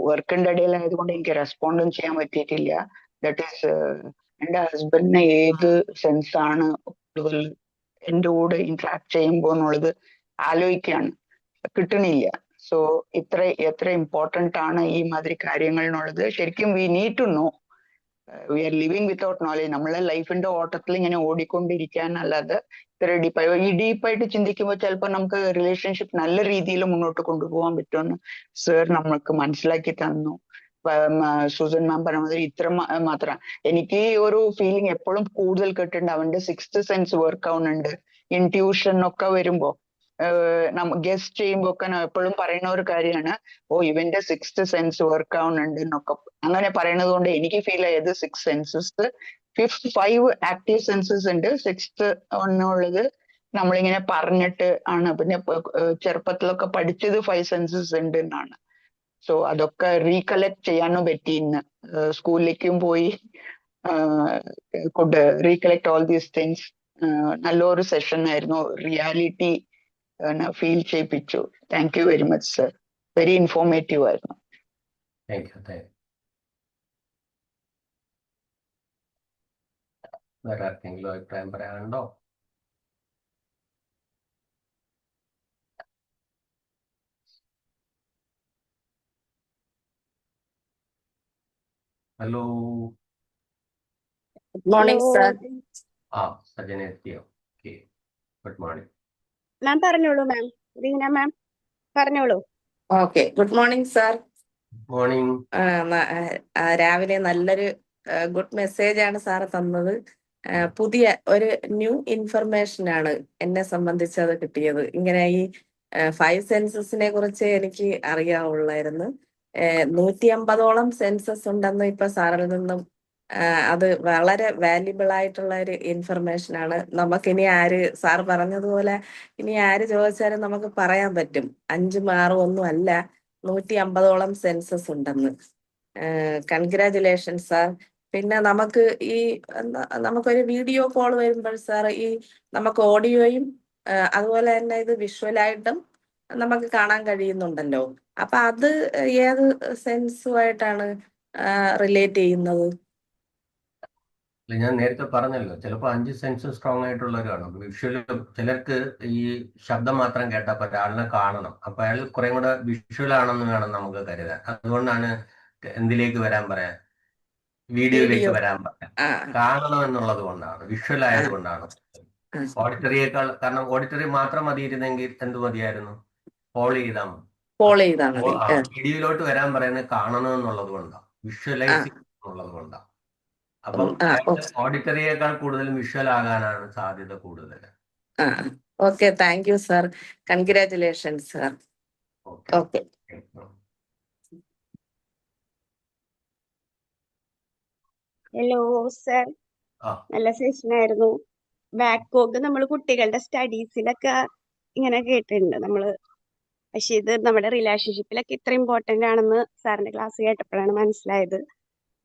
വർക്കിന്റെ ഇടയിലായതുകൊണ്ട് എനിക്ക് റെസ്പോണ്ടും ചെയ്യാൻ പറ്റിയിട്ടില്ല. ദാറ്റ് ഈസ് എൻ്റെ ഹസ്ബൻഡിന് ഏത് സെൻസ് ആണ് കൂടുതൽ എൻ്റെ കൂടെ ഇന്ററാക്ട് ചെയ്യുമ്പോൾ എന്നുള്ളത് ആലോചിക്കുകയാണ്, കിട്ടണില്ല. സോ എത്ര ഇമ്പോർട്ടൻ്റ് ആണ് ഈ മാതിരി കാര്യങ്ങൾ എന്നുള്ളത് ശരിക്കും we need to know. We are living without knowledge. നമ്മളെ ലൈഫിന്റെ ഓട്ടത്തിൽ ഇങ്ങനെ ഓടിക്കൊണ്ടിരിക്കാനല്ലാതെ ഇത്ര ഡീപ്പായിട്ട് ചിന്തിക്കുമ്പോൾ ചിലപ്പോൾ നമുക്ക് റിലേഷൻഷിപ്പ് നല്ല രീതിയിൽ മുന്നോട്ട് കൊണ്ടുപോകാൻ പറ്റുമെന്ന് സർ നമ്മൾക്ക് മനസ്സിലാക്കി തന്നു. സുസൻ മാം പറഞ്ഞ മാതിരി ഇത്ര മാത്രം എനിക്ക് ഒരു ഫീലിംഗ് എപ്പോഴും കൂടുതൽ കിട്ടുന്നുണ്ട്. അവന്റെ 6th സെൻസ് വർക്ക് ആവുന്നുണ്ട്. ഇൻട്യൂഷൻ ഒക്കെ വരുമ്പോ ഗസ്റ്റ് ചെയ്യുമ്പോ ഒക്കെ എപ്പോഴും പറയുന്ന ഒരു കാര്യമാണ്, ഓ ഇവന്റെ 6th സെൻസ് വർക്ക് ആവുന്നുണ്ട് എന്നൊക്കെ അങ്ങനെ പറയുന്നത് കൊണ്ട് എനിക്ക് ഫീൽ ആയത് 6 സെൻസസ്, 5 ആക്റ്റീവ് സെൻസസ് ഉണ്ട്, 6th ഒന്നുള്ളത് നമ്മളിങ്ങനെ പറഞ്ഞിട്ട് ആണ്. പിന്നെ ചെറുപ്പത്തിലൊക്കെ പഠിച്ചത് 5 സെൻസസ് ഉണ്ട് എന്നാണ്. സോ അതൊക്കെ റീകളക്ട് ചെയ്യാനും പറ്റി ഇന്ന്. സ്കൂളിലേക്കും പോയി could recollect all these things. നല്ലൊരു സെഷൻ ആയിരുന്നു, റിയാലിറ്റി ഫീൽ ചെയ്യിപ്പിച്ചു. Thank you very much sir, very informative ആയിരുന്നു. Thank you. വേറെ ആർക്കെങ്കിലും അഭിപ്രായം പറയാനുണ്ടോ? Hello. Good morning sir. Sajana എത്തിയോ? Okay, good morning. മാം പറഞ്ഞോളൂ മാം. റീന മാം പറഞ്ഞോളൂ. Okay, good morning sir. Morning. രാവിലെ നല്ലൊരു ഗുഡ് മെസ്സേജ് ആണ് സാറ് തന്നത്. പുതിയ ഒരു ന്യൂ ഇൻഫർമേഷൻ ആണ് എന്നെ സംബന്ധിച്ചത് കിട്ടിയത്. ഇങ്ങനെ ഈ 5 സെൻസസിനെ കുറിച്ച് എനിക്ക് അറിയാവുള്ളായിരുന്നു. 150ഓളം സെൻസസ് ഉണ്ടെന്ന് ഇപ്പൊ സാറിൽ നിന്നും അത് വളരെ വാല്യുബിൾ ആയിട്ടുള്ള ഒരു ഇൻഫർമേഷൻ ആണ്. നമുക്കിനി ആര് സാർ പറഞ്ഞതുപോലെ ഇനി ആര് ചോദിച്ചാലും നമുക്ക് പറയാൻ പറ്റും 5ഉം 6ഉം ഒന്നും അല്ല, 150ഓളം സെൻസസ് ഉണ്ടെന്ന്. Congratulation sir. പിന്നെ നമുക്ക് ഈ നമുക്കൊരു വീഡിയോ കോൾ വരുമ്പോൾ സാർ ഈ നമുക്ക് ഓഡിയോയും അതുപോലെ തന്നെ ഇത് വിഷ്വലായിട്ടും നമുക്ക് കാണാൻ കഴിയുന്നുണ്ടല്ലോ. അപ്പൊ അത് ഏത് സെൻസുമായിട്ടാണ് റിലേറ്റ് ചെയ്യുന്നത്? ഞാൻ നേരത്തെ പറഞ്ഞല്ലോ, ചിലപ്പോൾ 5 സെൻസ് സ്ട്രോങ് ആയിട്ടുള്ളവരാണ്. വിഷ്വലും ചിലർക്ക് ഈ ശബ്ദം മാത്രം കേട്ടാൽ പറ്റും, ആളിനെ കാണണം. അപ്പൊ അയാൾ കുറെ കൂടെ വിഷ്വൽ ആണെന്ന് വേണം നമുക്ക് കരുതാൻ. അതുകൊണ്ടാണ് എന്തിലേക്ക് വരാൻ പറയാൻ, വീഡിയോയിലേക്ക് വരാൻ പറയാം. കാണണം എന്നുള്ളത് കൊണ്ടാണ്, വിഷ്വൽ ആയതുകൊണ്ടാണ്. ഓഡിറ്ററിയേക്കാൾ, കാരണം ഓഡിറ്ററി മാത്രം മതിയിരുന്നെങ്കിൽ എന്ത് മതിയായിരുന്നു, പോൾ ചെയ്താൽ മതി. വീഡിയോയിലോട്ട് വരാൻ പറയുന്നത് കാണണം എന്നുള്ളത് കൊണ്ടാണ്, വിഷ്വലൈസിംഗ് എന്നുള്ളത് കൊണ്ടാണ്. അപ്പം ഓഡിറ്ററിയേക്കാൾ കൂടുതൽ വിഷ്വൽ ആകാനാണ് സാധ്യത കൂടുതൽ. Okay, thank you sir. Congratulation sir. Okay. Hello sir, നല്ല സെഷൻ ആയിരുന്നു. ബാക്കോക്ക് നമ്മൾ കുട്ടികളുടെ സ്റ്റഡീസിലൊക്കെ ഇങ്ങനെ കേട്ടിട്ടുണ്ട് നമ്മള്, പക്ഷെ ഇത് നമ്മുടെ റിലേഷൻഷിപ്പിലൊക്കെ ഇത്ര ഇമ്പോർട്ടന്റ് ആണെന്ന് സാറിന്റെ ക്ലാസ് കേട്ടപ്പോഴാണ് മനസ്സിലായത്.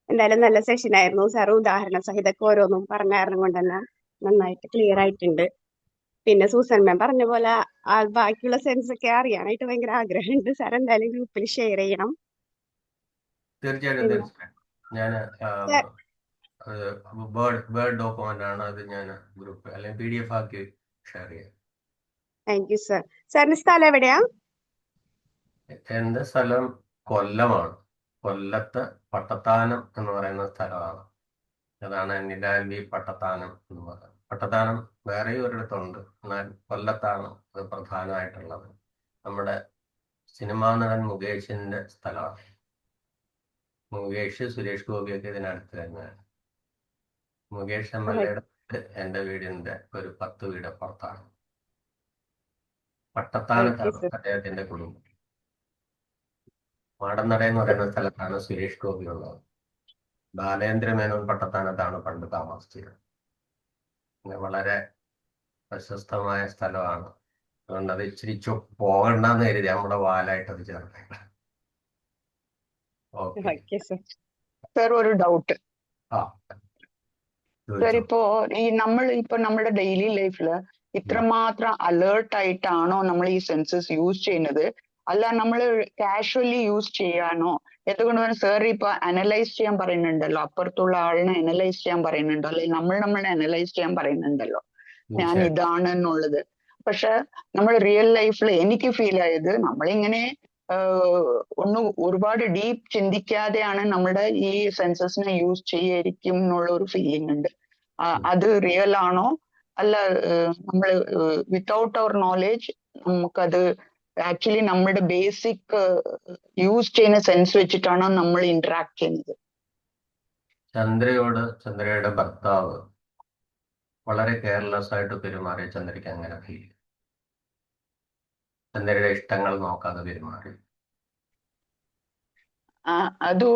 എന്തായാലും നല്ല സെഷൻ ആയിരുന്നു. സാർ ഉദാഹരണ സഹിതമൊക്കെ ഓരോന്നും പറഞ്ഞ കാരണം കൊണ്ട് തന്നെ നന്നായിട്ട് ക്ലിയർ ആയിട്ടുണ്ട്. പിന്നെ സൂസൻ മാം പറഞ്ഞ പോലെ ബാക്കിയുള്ള സെൻസ് ഒക്കെ അറിയാനായിട്ട് ഭയങ്കര ആഗ്രഹമുണ്ട്. സാർ എന്തായാലും ഗ്രൂപ്പിൽ ഷെയർ ചെയ്യണം. തീർച്ചയായിട്ടും. ഞാൻ വേർഡ് ഡോക്യുമെന്റ് ആണ് അത്, ഞാൻ ഗ്രൂപ്പ് അല്ലെങ്കിൽ PDF ആക്കി ഷെയർ ചെയ്യാം. Thank you sir. സാറിന്റെ സ്ഥലം എവിടെയാ? എന്റെ സ്ഥലം കൊല്ലമാണ്. കൊല്ലത്ത് പട്ടത്താനം എന്ന് പറയുന്ന സ്ഥലമാണ്. അതാണ് നിലാൽവി പട്ടത്താനം എന്ന് പറയുന്നത്. പട്ടത്താനം വേറെ ഒരിടത്തുണ്ട്, എന്നാൽ കൊല്ലത്താണ് അത് പ്രധാനമായിട്ടുള്ളത്. നമ്മുടെ സിനിമാ നടൻ മുകേഷിന്റെ സ്ഥലമാണ്. മുകേഷ്, സുരേഷ് ഗോപിയൊക്കെ ഇതിനടുത്ത് തന്നെയാണ്. മുകേഷ് MLA-യുടെ എന്റെ വീടിന്റെ ഒരു 10 വീട് പുറത്താണ്. പട്ടത്താനത്താണ് അദ്ദേഹത്തിന്റെ കുടുംബം. മാടന്നട എന്ന് പറയുന്ന സ്ഥലത്താണ് സുരേഷ് ഗോപി ഉള്ളത്. ബാലേന്ദ്ര മേനോൻ പട്ടത്താനത്താണ് പണ്ട് താമസിച്ചത്. വളരെ പ്രശസ്തമായ സ്ഥലമാണ്. അതുകൊണ്ട് അത് ഇച്ചിരി പോകണ്ടെന്ന് കരുതി നമ്മുടെ വാലായിട്ട് അത് ചേർത്തേക്ക. ഓക്കെ സർ, ഒരു ഡൗട്ട്. സർ, ചോദിച്ചോ. ഇപ്പൊ നമ്മുടെ ഡെയിലി ലൈഫില് ഇത്രമാത്രം അലേർട്ട് ആയിട്ടാണോ നമ്മൾ ഈ സെൻസസ് യൂസ് ചെയ്യുന്നത്, അല്ല നമ്മൾ കാഷ്വലി യൂസ് ചെയ്യാനോ? എന്തുകൊണ്ട് സാർ ഇപ്പൊ അനലൈസ് ചെയ്യാൻ പറയുന്നുണ്ടല്ലോ, അപ്പുറത്തുള്ള ആളിനെ അനലൈസ് ചെയ്യാൻ പറയുന്നുണ്ടോ, അല്ലെങ്കിൽ നമ്മളെ അനലൈസ് ചെയ്യാൻ പറയുന്നുണ്ടല്ലോ ഞാൻ ഇതാണെന്നുള്ളത്. പക്ഷെ നമ്മൾ റിയൽ ലൈഫിൽ എനിക്ക് ഫീൽ ആയത്, നമ്മളിങ്ങനെ ഒരുപാട് ഡീപ്പ് ചിന്തിക്കാതെയാണ് നമ്മുടെ ഈ സെൻസസിനെ യൂസ് ചെയ്യായിരിക്കും എന്നുള്ള ഒരു ഫീലിംഗ് ഉണ്ട്. അത് റിയൽ ആണോ, അല്ല നമ്മൾ വിത്തൗട്ട് അവർ നോളേജ് നമുക്കത് ആക്ച്വലി നമ്മുടെ ബേസിക് യൂസ് ചെയ്യുന്ന സെൻസ് വെച്ചിട്ടാണോ നമ്മൾ ഇന്ററാക്ട് ചെയ്യുന്നത്? ചന്ദ്രയുടെ ഭർത്താവ് വളരെ കെയർലെസ് ആയിട്ട് പെരുമാറിയ ചന്ദ്രയ്ക്ക് അങ്ങനെ ഫീൽ. ചന്ദ്രയുടെ ഇഷ്ടങ്ങൾ നോക്കാതെ പെരുമാറി. അത്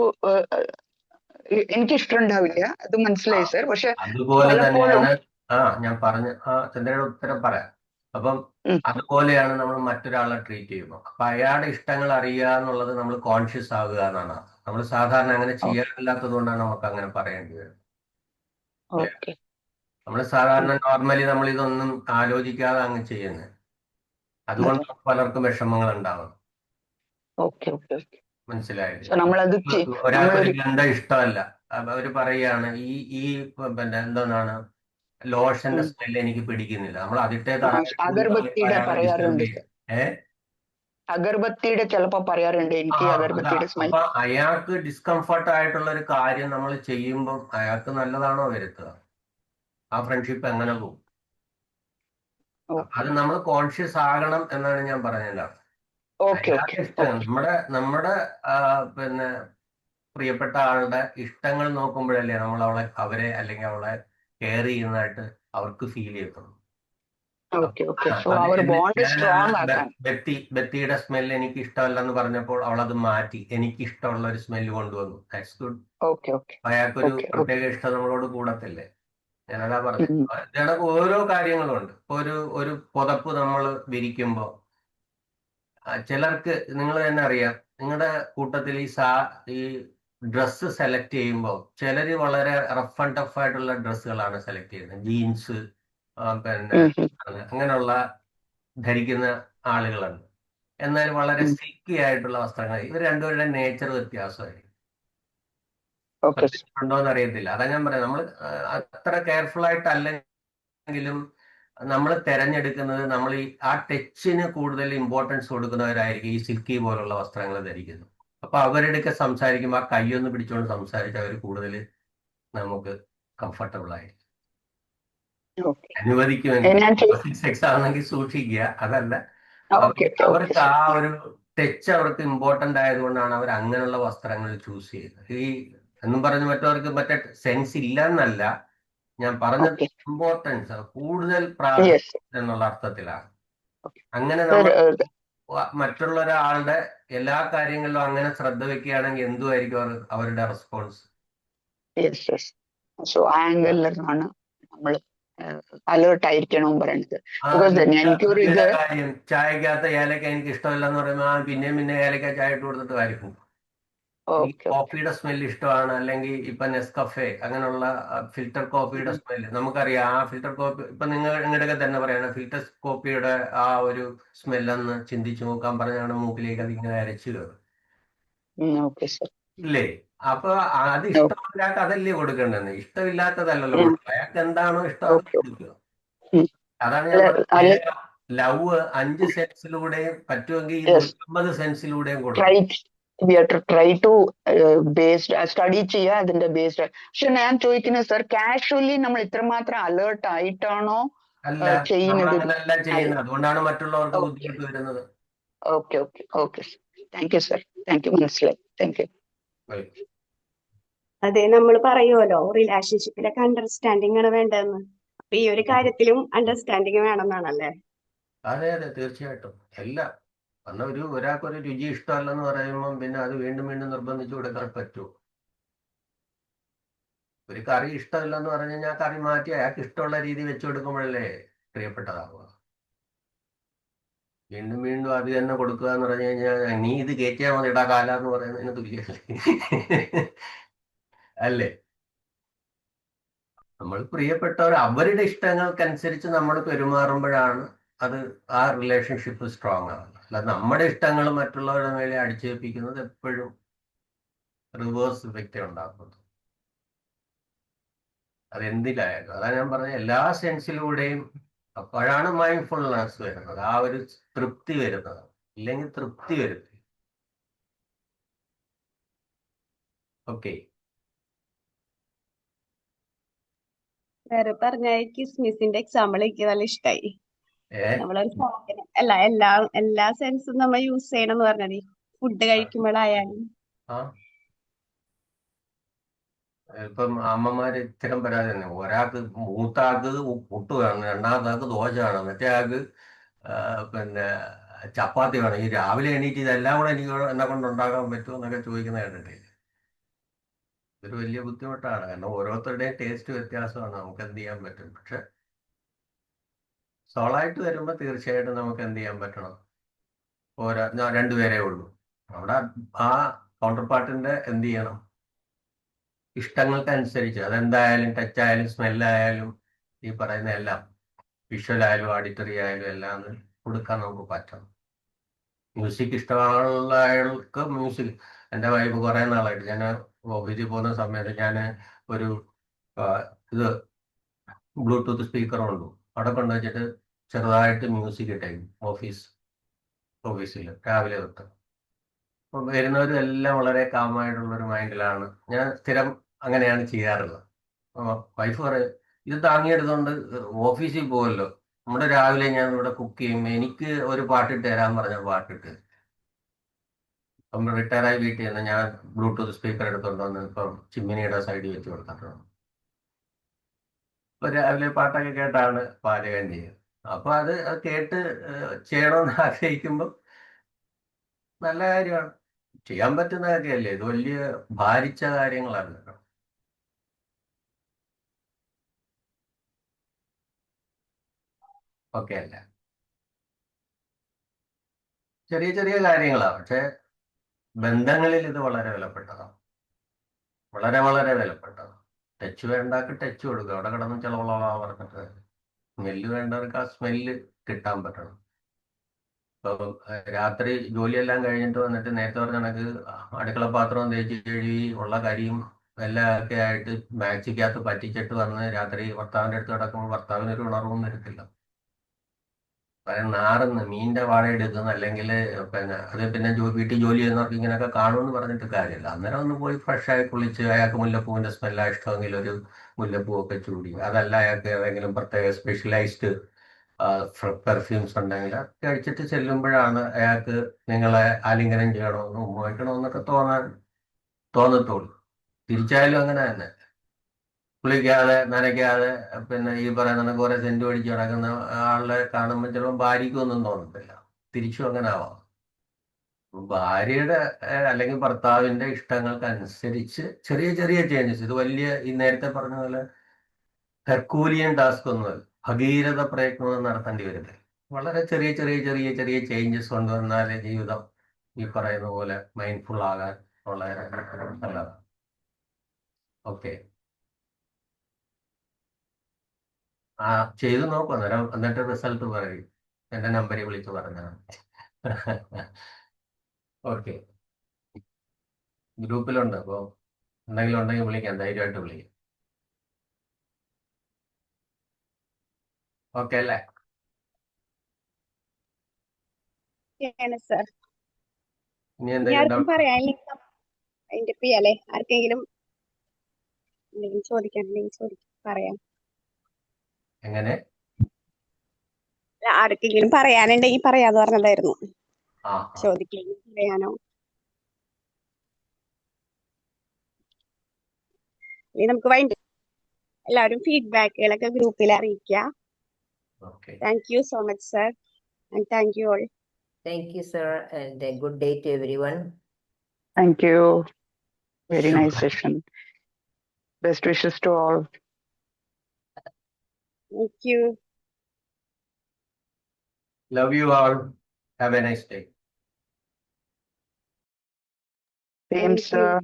എനിക്ക് ഇഷ്ടമുണ്ടാവില്ല, അത് മനസ്സിലായി സർ. പക്ഷെ അതുപോലെ പലപ്പോഴും തന്നെയാണ് ഞാൻ പറഞ്ഞ ചന്ദ്രയുടെ ഉത്തരം പറയാം. അപ്പം ഉം, അതുപോലെയാണ് നമ്മൾ മറ്റൊരാളെ ട്രീറ്റ് ചെയ്യുമ്പോൾ. അപ്പൊ അയാളുടെ ഇഷ്ടങ്ങൾ അറിയുക എന്നുള്ളത് നമ്മൾ കോൺഷ്യസ് ആവുക എന്നാണ് അർത്ഥം. നമ്മൾ സാധാരണ അങ്ങനെ ചെയ്യാറില്ലാത്തത് കൊണ്ടാണ് നമുക്ക് അങ്ങനെ പറയേണ്ടി വരുന്നത്. ഓക്കെ നമ്മൾ സാധാരണ നോർമലി നമ്മൾ ഇതൊന്നും ആലോചിക്കാതെ അങ്ങ് ചെയ്യുന്നത്. അതുകൊണ്ട് പലർക്കും വിഷമങ്ങൾ ഉണ്ടാവും. Okay okay okay. മനസ്സിലായില്ലേ? സോ നമ്മളത് ഒരാൾക്കൊരു ഗന്ധം ഇഷ്ടമല്ല, അപ്പൊ അവര് പറയാണ് ഈ പിന്നെ എന്താണ് ലോഷന്റെ സ്മെൽ എനിക്ക് പിടിക്കുന്നില്ല. നമ്മൾ അതിട്ടേ അഗർബത്തിയുടെ പറയാറുണ്ട് ഡിസ്റ്റർബ് സർ. ചെയ്യും. അഗർബത്തിയുടെ ചിലപ്പോ പറയാറുണ്ട് എനിക്ക് അഗർബത്തിയുടെ സ്മെൽ. അപ്പൊ അയാൾക്ക് ഡിസ്കംഫർട്ട് ആയിട്ടുള്ള ഒരു കാര്യം നമ്മൾ ചെയ്യുമ്പോൾ അയാൾക്ക് നല്ലതാണോ വരുത്തുക? ആ ഫ്രണ്ട്ഷിപ്പ് എങ്ങനെ പോകും? അത് നമ്മൾ കോൺഷ്യസ് ആകണം എന്നാണ് ഞാൻ പറഞ്ഞത്. ഓക്കെ അയാളുടെ ഇഷ്ടം നമ്മുടെ പിന്നെ പ്രിയപ്പെട്ട ആളുടെ ഇഷ്ടങ്ങൾ നോക്കുമ്പോഴല്ലേ നമ്മൾ അവരെ അല്ലെങ്കിൽ അവളെ കെയർ ചെയ്യുന്നതായിട്ട് അവർക്ക് ഫീൽ ചെയ്യത്തുള്ളൂ. Okay okay. സോ അവർ ബോണ്ട് സ്ട്രോങ് ആക്കാൻ. ബെത്തിയുടെ സ്മെൽ എനിക്ക് ഇഷ്ടമല്ലെന്ന് പറഞ്ഞപ്പോൾ അവൾ അത് മാറ്റി എനിക്ക് ഇഷ്ടമുള്ള ഒരു സ്മെല്ല് കൊണ്ടുവന്നു. That's good. Okay okay. അയാൾക്കൊരു പ്രത്യേക ഇഷ്ടം നമ്മളോട് കൂടത്തില്ലേ? ഞാനതാ പറഞ്ഞത്. ഇതിനകത്ത് ഓരോ കാര്യങ്ങളുണ്ട്. ഇപ്പൊ ഒരു പുതപ്പ് നമ്മൾ വിരിക്കുമ്പോൾ ചിലർക്ക് നിങ്ങൾ തന്നെ അറിയാം, നിങ്ങളുടെ കൂട്ടത്തിൽ ഈ ഡ്രസ്സ് സെലക്ട് ചെയ്യുമ്പോൾ ചിലര് വളരെ റഫ് ആൻഡ് ടഫ് ആയിട്ടുള്ള ഡ്രസ്സുകളാണ് സെലക്ട് ചെയ്യുന്നത്. ജീൻസ് പിന്നെ അങ്ങനെയുള്ള ധരിക്കുന്ന ആളുകളുണ്ട്. എന്നാൽ വളരെ സിൽക്കി ആയിട്ടുള്ള വസ്ത്രങ്ങൾ. ഇവർ രണ്ടുപേരുടെ നേച്ചർ വ്യത്യാസമായിരിക്കും. ഉണ്ടോന്ന് അറിയത്തില്ല. അതാ ഞാൻ പറയാം, നമ്മൾ അത്ര കെയർഫുൾ ആയിട്ടല്ലെങ്കിലും നമ്മൾ തെരഞ്ഞെടുക്കുന്നത് നമ്മൾ ആ ടച്ചിന് കൂടുതൽ ഇമ്പോർട്ടൻസ് കൊടുക്കുന്നവരായിരിക്കും ഈ സിൽക്കി പോലുള്ള വസ്ത്രങ്ങൾ ധരിക്കുന്നത്. അപ്പൊ അവരുടെയൊക്കെ സംസാരിക്കുമ്പോൾ ആ കൈയൊന്ന് പിടിച്ചുകൊണ്ട് സംസാരിച്ച് അവർ കൂടുതൽ നമുക്ക് കംഫർട്ടബിൾ ആയിരിക്കും. അനുവദിക്കുമെങ്കിൽ സെക്സ് ആണെങ്കിൽ സൂക്ഷിക്കുക. അതല്ല, അവർക്ക് ആ ഒരു ടച്ച് അവർക്ക് ഇമ്പോർട്ടന്റ് ആയതുകൊണ്ടാണ് അവർ അങ്ങനെയുള്ള വസ്ത്രങ്ങൾ ചൂസ് ചെയ്യുന്നത്. ഈ എന്നും പറഞ്ഞ് മറ്റവർക്ക് മറ്റേ സെൻസ് ഇല്ല എന്നല്ല ഞാൻ പറഞ്ഞത്. ഇമ്പോർട്ടൻസ് കൂടുതൽ പ്രാധാന്യം എന്നുള്ള അർത്ഥത്തിലാണ്. അങ്ങനെ നമ്മൾ മറ്റുള്ള ഒരാളുടെ എല്ലാ കാര്യങ്ങളിലും അങ്ങനെ ശ്രദ്ധ വെക്കുകയാണെങ്കിൽ എന്തുമായിരിക്കും അവരുടെ റെസ്പോൺസ്? സോ ആംഗിളിലാണ് നമ്മൾ അലേർട്ട് ആയിരിക്കണം പറയുന്നത്. കാര്യം ചായക്കകത്ത് ഏലക്ക എനിക്ക് ഇഷ്ടമല്ലെന്ന് പറയുമ്പോൾ പിന്നെയും ഏലക്ക ചായ ഇട്ട് കൊടുത്തിട്ട് കാര്യം. കോഫിയുടെ സ്മെല്ല് ഇഷ്ടമാണ്, അല്ലെങ്കിൽ ഇപ്പൊ നെസ്കഫെ അങ്ങനെയുള്ള ഫിൽറ്റർ കോഫിയുടെ സ്മെല്ല് നമുക്കറിയാം. ആ ഫിൽറ്റർ കോഫി ഇപ്പൊ നിങ്ങളുടെയൊക്കെ തന്നെ പറയണം, ഫിൽറ്റർ കോഫിയുടെ ആ ഒരു സ്മെല്ലെന്ന് ചിന്തിച്ചു നോക്കാൻ പറഞ്ഞാണ് മൂക്കിലേക്ക് അതിങ്ങനെ അരച്ചു കയറും, ഇല്ലേ? അപ്പൊ അത് ഇഷ്ടമില്ലാത്ത അതല്ലേ കൊടുക്കേണ്ടത്, ഇഷ്ടമില്ലാത്തതല്ലല്ലോ കൊടുക്കുക. അയാൾക്ക് എന്താണോ ഇഷ്ടം കൊടുക്കുക. അതാണ് ഞാൻ പറഞ്ഞത്, ലവ് 5 സെൻസിലൂടെയും പറ്റുമെങ്കിൽ 50 സെൻസിലൂടെയും കൊടുക്കും. ട്രൈ ടു സ്റ്റഡി ചെയ്യുക അതിന്റെ ബേസ്ഡ്. പക്ഷെ ഞാൻ ചോദിക്കുന്നത് സർ, കാഷ്വലി നമ്മൾ ഇത്രമാത്രം അലേർട്ട് ആയിട്ടാണോ ചെയ്യുന്നത്? അതുകൊണ്ടാണ് മറ്റുള്ളവർക്ക് ബുദ്ധിമുട്ട് വരുന്നത്. Okay okay okay. Thank you sir. Thank you, മനസ്സിലായി. Thank you. അതെ, നമ്മൾ പറയുമല്ലോ റിലേഷൻഷിപ്പിലൊക്കെ അണ്ടർസ്റ്റാൻഡിങ് ആണ് വേണ്ടതെന്ന്. അപ്പൊ ഈ ഒരു കാര്യത്തിലും അണ്ടർസ്റ്റാൻഡിങ് വേണമെന്നാണല്ലേ? അതെ അതെ, തീർച്ചയായിട്ടും. എല്ലാം ഒരാൾക്കൊരു രുചി ഇഷ്ടമല്ലെന്ന് പറയുമ്പോൾ പിന്നെ അത് വീണ്ടും വീണ്ടും നിർബന്ധിച്ചു കൊടുക്കാൻ പറ്റുമോ? ഒരു കറി ഇഷ്ടമില്ലെന്ന് പറഞ്ഞു കഴിഞ്ഞാൽ കറി മാറ്റി അയാൾക്ക് ഇഷ്ടമുള്ള രീതി വെച്ചു കൊടുക്കുമ്പോഴല്ലേ പ്രിയപ്പെട്ടതാവുക. വീണ്ടും വീണ്ടും അത് തന്നെ കൊടുക്കുക എന്ന് പറഞ്ഞു കഴിഞ്ഞാൽ നീ ഇത് കയറ്റിയാൽ മതി ഇടാ കാല എന്ന് പറയുന്നതിന് തുല്യമല്ലേ? അല്ലേ? നമ്മൾ പ്രിയപ്പെട്ടവർ അവരുടെ ഇഷ്ടങ്ങൾക്കനുസരിച്ച് നമ്മൾ പെരുമാറുമ്പോഴാണ് അത് ആ റിലേഷൻഷിപ്പ് സ്ട്രോങ് ആവുന്നത്. അല്ല നമ്മുടെ ഇഷ്ടങ്ങൾ മറ്റുള്ളവരുടെ മേലെ അടിച്ചേൽപ്പിക്കുന്നത് എപ്പോഴും റിവേഴ്സ് ഇഫക്റ്റ് ഉണ്ടാക്കുന്നത്. അതെന്തിലായാലും അതാണ് ഞാൻ പറഞ്ഞത്, എല്ലാ സെൻസിലൂടെയും. അപ്പോഴാണ് മൈൻഡ്ഫുൾനെസ് വരുന്നത്, ആ ഒരു തൃപ്തി വരുന്നത്. ഇല്ലെങ്കിൽ തൃപ്തി വരുത്തി. ഓക്കെ. വേറെ പറഞ്ഞ കിസ്മിസിന്റെ എക്സാമ്പിൾ എനിക്ക് നല്ല ഇഷ്ടമായി. നമ്മളൊരു സാധനം അല്ല, എല്ലാ സെൻസും നമ്മൾ യൂസ് ചെയ്യണം എന്ന് പറഞ്ഞത് ഫുഡ് കഴിക്കുമ്പോഴായാലും. ഇപ്പം അമ്മമാര് ഇത്തരം പരാതി തന്നെ. ഒരാൾക്ക് മൂത്താൾക്ക് പുട്ട് വേണം, രണ്ടാമത്തെ ആൾക്ക് ദോശ വേണം, മറ്റേ ആൾക്ക് പിന്നെ ചപ്പാത്തി വേണം, ഈ രാവിലെ എണീറ്റ് ഇതെല്ലാം കൂടെ എനിക്ക് എന്നെ കൊണ്ട് ഉണ്ടാക്കാൻ പറ്റുമോ എന്നൊക്കെ ചോദിക്കുന്ന കേട്ടിട്ടില്ല. ഇതൊരു വലിയ ബുദ്ധിമുട്ടാണ്, കാരണം ഓരോരുത്തരുടെയും ടേസ്റ്റ് വ്യത്യാസമാണ്, നമുക്ക് എന്ത് ചെയ്യാൻ പറ്റും. പക്ഷെ സോളായിട്ട് വരുമ്പോൾ തീർച്ചയായിട്ടും നമുക്ക് എന്ത് ചെയ്യാൻ പറ്റണം, ഞാൻ രണ്ടുപേരേ ഉള്ളൂ, അവിടെ ആ കൗണ്ടർ പാർട്ടിന്റെ എന്ത് ചെയ്യണം, ഇഷ്ടങ്ങൾക്കനുസരിച്ച് അതെന്തായാലും ടച്ച് ആയാലും സ്മെല്ലായാലും ഈ പറയുന്ന എല്ലാം വിഷ്വൽ ആയാലും ഓഡിറ്ററി ആയാലും എല്ലാം കൊടുക്കാൻ നമുക്ക് പറ്റണം. മ്യൂസിക് ഇഷ്ടമുള്ള അയാൾക്ക് മ്യൂസിക്. എൻ്റെ വൈഫ് കുറേ നാളായിട്ട്, ഞാൻ ഓഫീസിൽ പോകുന്ന സമയത്ത് ഞാൻ ഒരു ഇത് ബ്ലൂടൂത്ത് സ്പീക്കർ കൊണ്ടു അവിടെ കൊണ്ടുവച്ചിട്ട് ചെറുതായിട്ട് മ്യൂസിക് ഇട്ടേക്കും ഓഫീസിൽ രാവിലെ തൊട്ട്. അപ്പം വരുന്നവരും എല്ലാം വളരെ കാമായിട്ടുള്ളൊരു മൈൻഡിലാണ്. ഞാൻ സ്ഥിരം അങ്ങനെയാണ് ചെയ്യാറുള്ളത്. വൈഫ് പറയും, ഇത് താങ്ങിയെടുത്തുകൊണ്ട് ഓഫീസിൽ പോകുമല്ലോ, നമ്മുടെ രാവിലെ ഞാൻ ഇവിടെ കുക്ക് ചെയ്യുമ്പോൾ എനിക്ക് ഒരു പാട്ടിട്ട് തരാൻ പറഞ്ഞ പാട്ടിട്ട്. ഇപ്പം റിട്ടയറായി വീട്ടിൽ നിന്ന് ഞാൻ ബ്ലൂടൂത്ത് സ്പീക്കർ എടുത്തുകൊണ്ട് വന്ന് ഇപ്പം ചിമ്മിനിയുടെ സൈഡിൽ വെച്ച് കൊടുത്തിട്ടുണ്ട്. ഇപ്പൊ രാവിലെ പാട്ടൊക്കെ കേട്ടാണ് പാചകം ചെയ്യുന്നത്. അപ്പൊ അത് കേട്ട് ചെയ്യണമെന്ന് ആഗ്രഹിക്കുമ്പോൾ നല്ല കാര്യമാണ്, ചെയ്യാൻ പറ്റുന്ന കാര്യമല്ലേ. ഇത് വലിയ ഭാരിച്ച കാര്യങ്ങളാണ്. ഓക്കെ അല്ല, ചെറിയ ചെറിയ കാര്യങ്ങളാണ്, പക്ഷെ ബന്ധങ്ങളിൽ ഇത് വളരെ വിലപ്പെട്ടതാണ്, വളരെ വളരെ വിലപ്പെട്ടതാണ്. ടച്ച് വേണ്ടവർക്ക് ടച്ച് കൊടുക്കുക, അവിടെ കിടന്ന് ചിലവുള്ള പറഞ്ഞിട്ട്. സ്മെല്ല് വേണ്ടവർക്ക് ആ സ്മെല്ല് കിട്ടാൻ പറ്റണം. ഇപ്പം രാത്രി ജോലിയെല്ലാം കഴിഞ്ഞിട്ട് വന്നിട്ട് നേരത്തെ പറഞ്ഞ കണക്ക് അടുക്കള പാത്രം തേച്ച് കഴുകി ഉള്ള കരിയും എല്ലാം ഒക്കെ ആയിട്ട് മാക്സിക്കകത്ത് പറ്റിച്ചിട്ട് വന്ന് രാത്രി ഭർത്താവിൻ്റെ അടുത്ത് കിടക്കുമ്പോൾ ഭർത്താവിനൊരു ഉണർവും വരത്തില്ല. നാറുന്ന് മീനിന്റെ വാഴ എടുക്കുന്ന, അല്ലെങ്കിൽ പിന്നെ വീട്ടിൽ ജോലി ചെയ്യുന്നവർക്ക് ഇങ്ങനെയൊക്കെ കാണുമെന്ന് പറഞ്ഞിട്ട് കാര്യമില്ല. അന്നേരം ഒന്ന് പോയി ഫ്രഷായി കുളിച്ച്, അയാൾക്ക് മുല്ലപ്പൂവിന്റെ സ്മെല്ലാ ഇഷ്ടമെങ്കിൽ ഒരു മുല്ലപ്പൂവൊക്കെ ചൂടി, അതല്ല അയാൾക്ക് ഏതെങ്കിലും പ്രത്യേക സ്പെഷ്യലൈസ്ഡ് പെർഫ്യൂംസ് ഉണ്ടെങ്കിൽ അതൊക്കെ അടിച്ചിട്ട് ചെല്ലുമ്പോഴാണ് അയാൾക്ക് നിങ്ങളെ ആലിംഗനം ചെയ്യണമെന്നും ഉപയോഗിക്കണമെന്നൊക്കെ തോന്നത്തുള്ളൂ. തിരിച്ചായാലും അങ്ങനെ തന്നെ, കുളിക്കാതെ നനയ്ക്കാതെ പിന്നെ ഈ പറയുന്ന കുറെ സെന്റ് അടിച്ച് കിടക്കുന്ന ആളെ കാണുമ്പോൾ ചിലപ്പോൾ ഭാര്യയ്ക്കൊന്നും തോന്നത്തില്ല. തിരിച്ചും അങ്ങനെ ആവാം. ഭാര്യയുടെ അല്ലെങ്കിൽ ഭർത്താവിന്റെ ഇഷ്ടങ്ങൾക്ക് അനുസരിച്ച് ചെറിയ ചെറിയ ചേഞ്ചസ്, ഇത് വലിയ ഈ നേരത്തെ പറഞ്ഞ പോലെ ഹെർക്കൂലിയൻ ടാസ്ക് ഒന്നുമല്ല, ഭഗീരഥ പ്രയത്നം നടത്തേണ്ടി വരുന്നത്. വളരെ ചെറിയ ചെറിയ ചെറിയ ചെറിയ ചേഞ്ചസ് കൊണ്ടുവന്നാലേ ജീവിതം ഈ പറയുന്ന പോലെ മൈൻഡ്ഫുൾ ആകാൻ വളരെ നല്ലതാണ്. ഓക്കെ, ആ ചെയ്തു നോക്കും, അന്നേരം എന്നിട്ട് റിസൾട്ട് പറയും, എന്റെ നമ്പറിൽ വിളിച്ച് പറഞ്ഞാൽ. ഓക്കെ, ഗ്രൂപ്പിലുണ്ട്, അപ്പോൾ എന്തെങ്കിലും ഉണ്ടെങ്കിൽ വിളിക്കാം, ധൈര്യമായിട്ട് വിളിക്കാം. ഓക്കെ അല്ലേ? സർ, ഇനി ഇനി എന്തെങ്കിലും ആർക്കും ഡൗട്ട്? പറയാനില്ല, അതിന്റെ ചെയ്യാലേ, ആർക്കെങ്കിലും എന്തെങ്കിലും ചോദിക്കാൻ പറയാം. എങ്ങനെ? ആർക്കെങ്കിലും പറയാനുണ്ടെങ്കിൽ പറയാന്ന് പറഞ്ഞതായിരുന്നു. ആ ചോദിക്കാനോ പറയാനോ. ഇനി നമുക്ക് വൈകിട്ട് എല്ലാവരും ഫീഡ്ബാക്കുകളൊക്കെ ഗ്രൂപ്പിൽ അറിയിക്കാം. Okay, thank you so much sir, and thank you all. Thank you, sir, and a good day to everyone. Thank you. Very nice session. Best wishes to all. Thank you. love you all. Have a nice day. Same, Thank you. sir.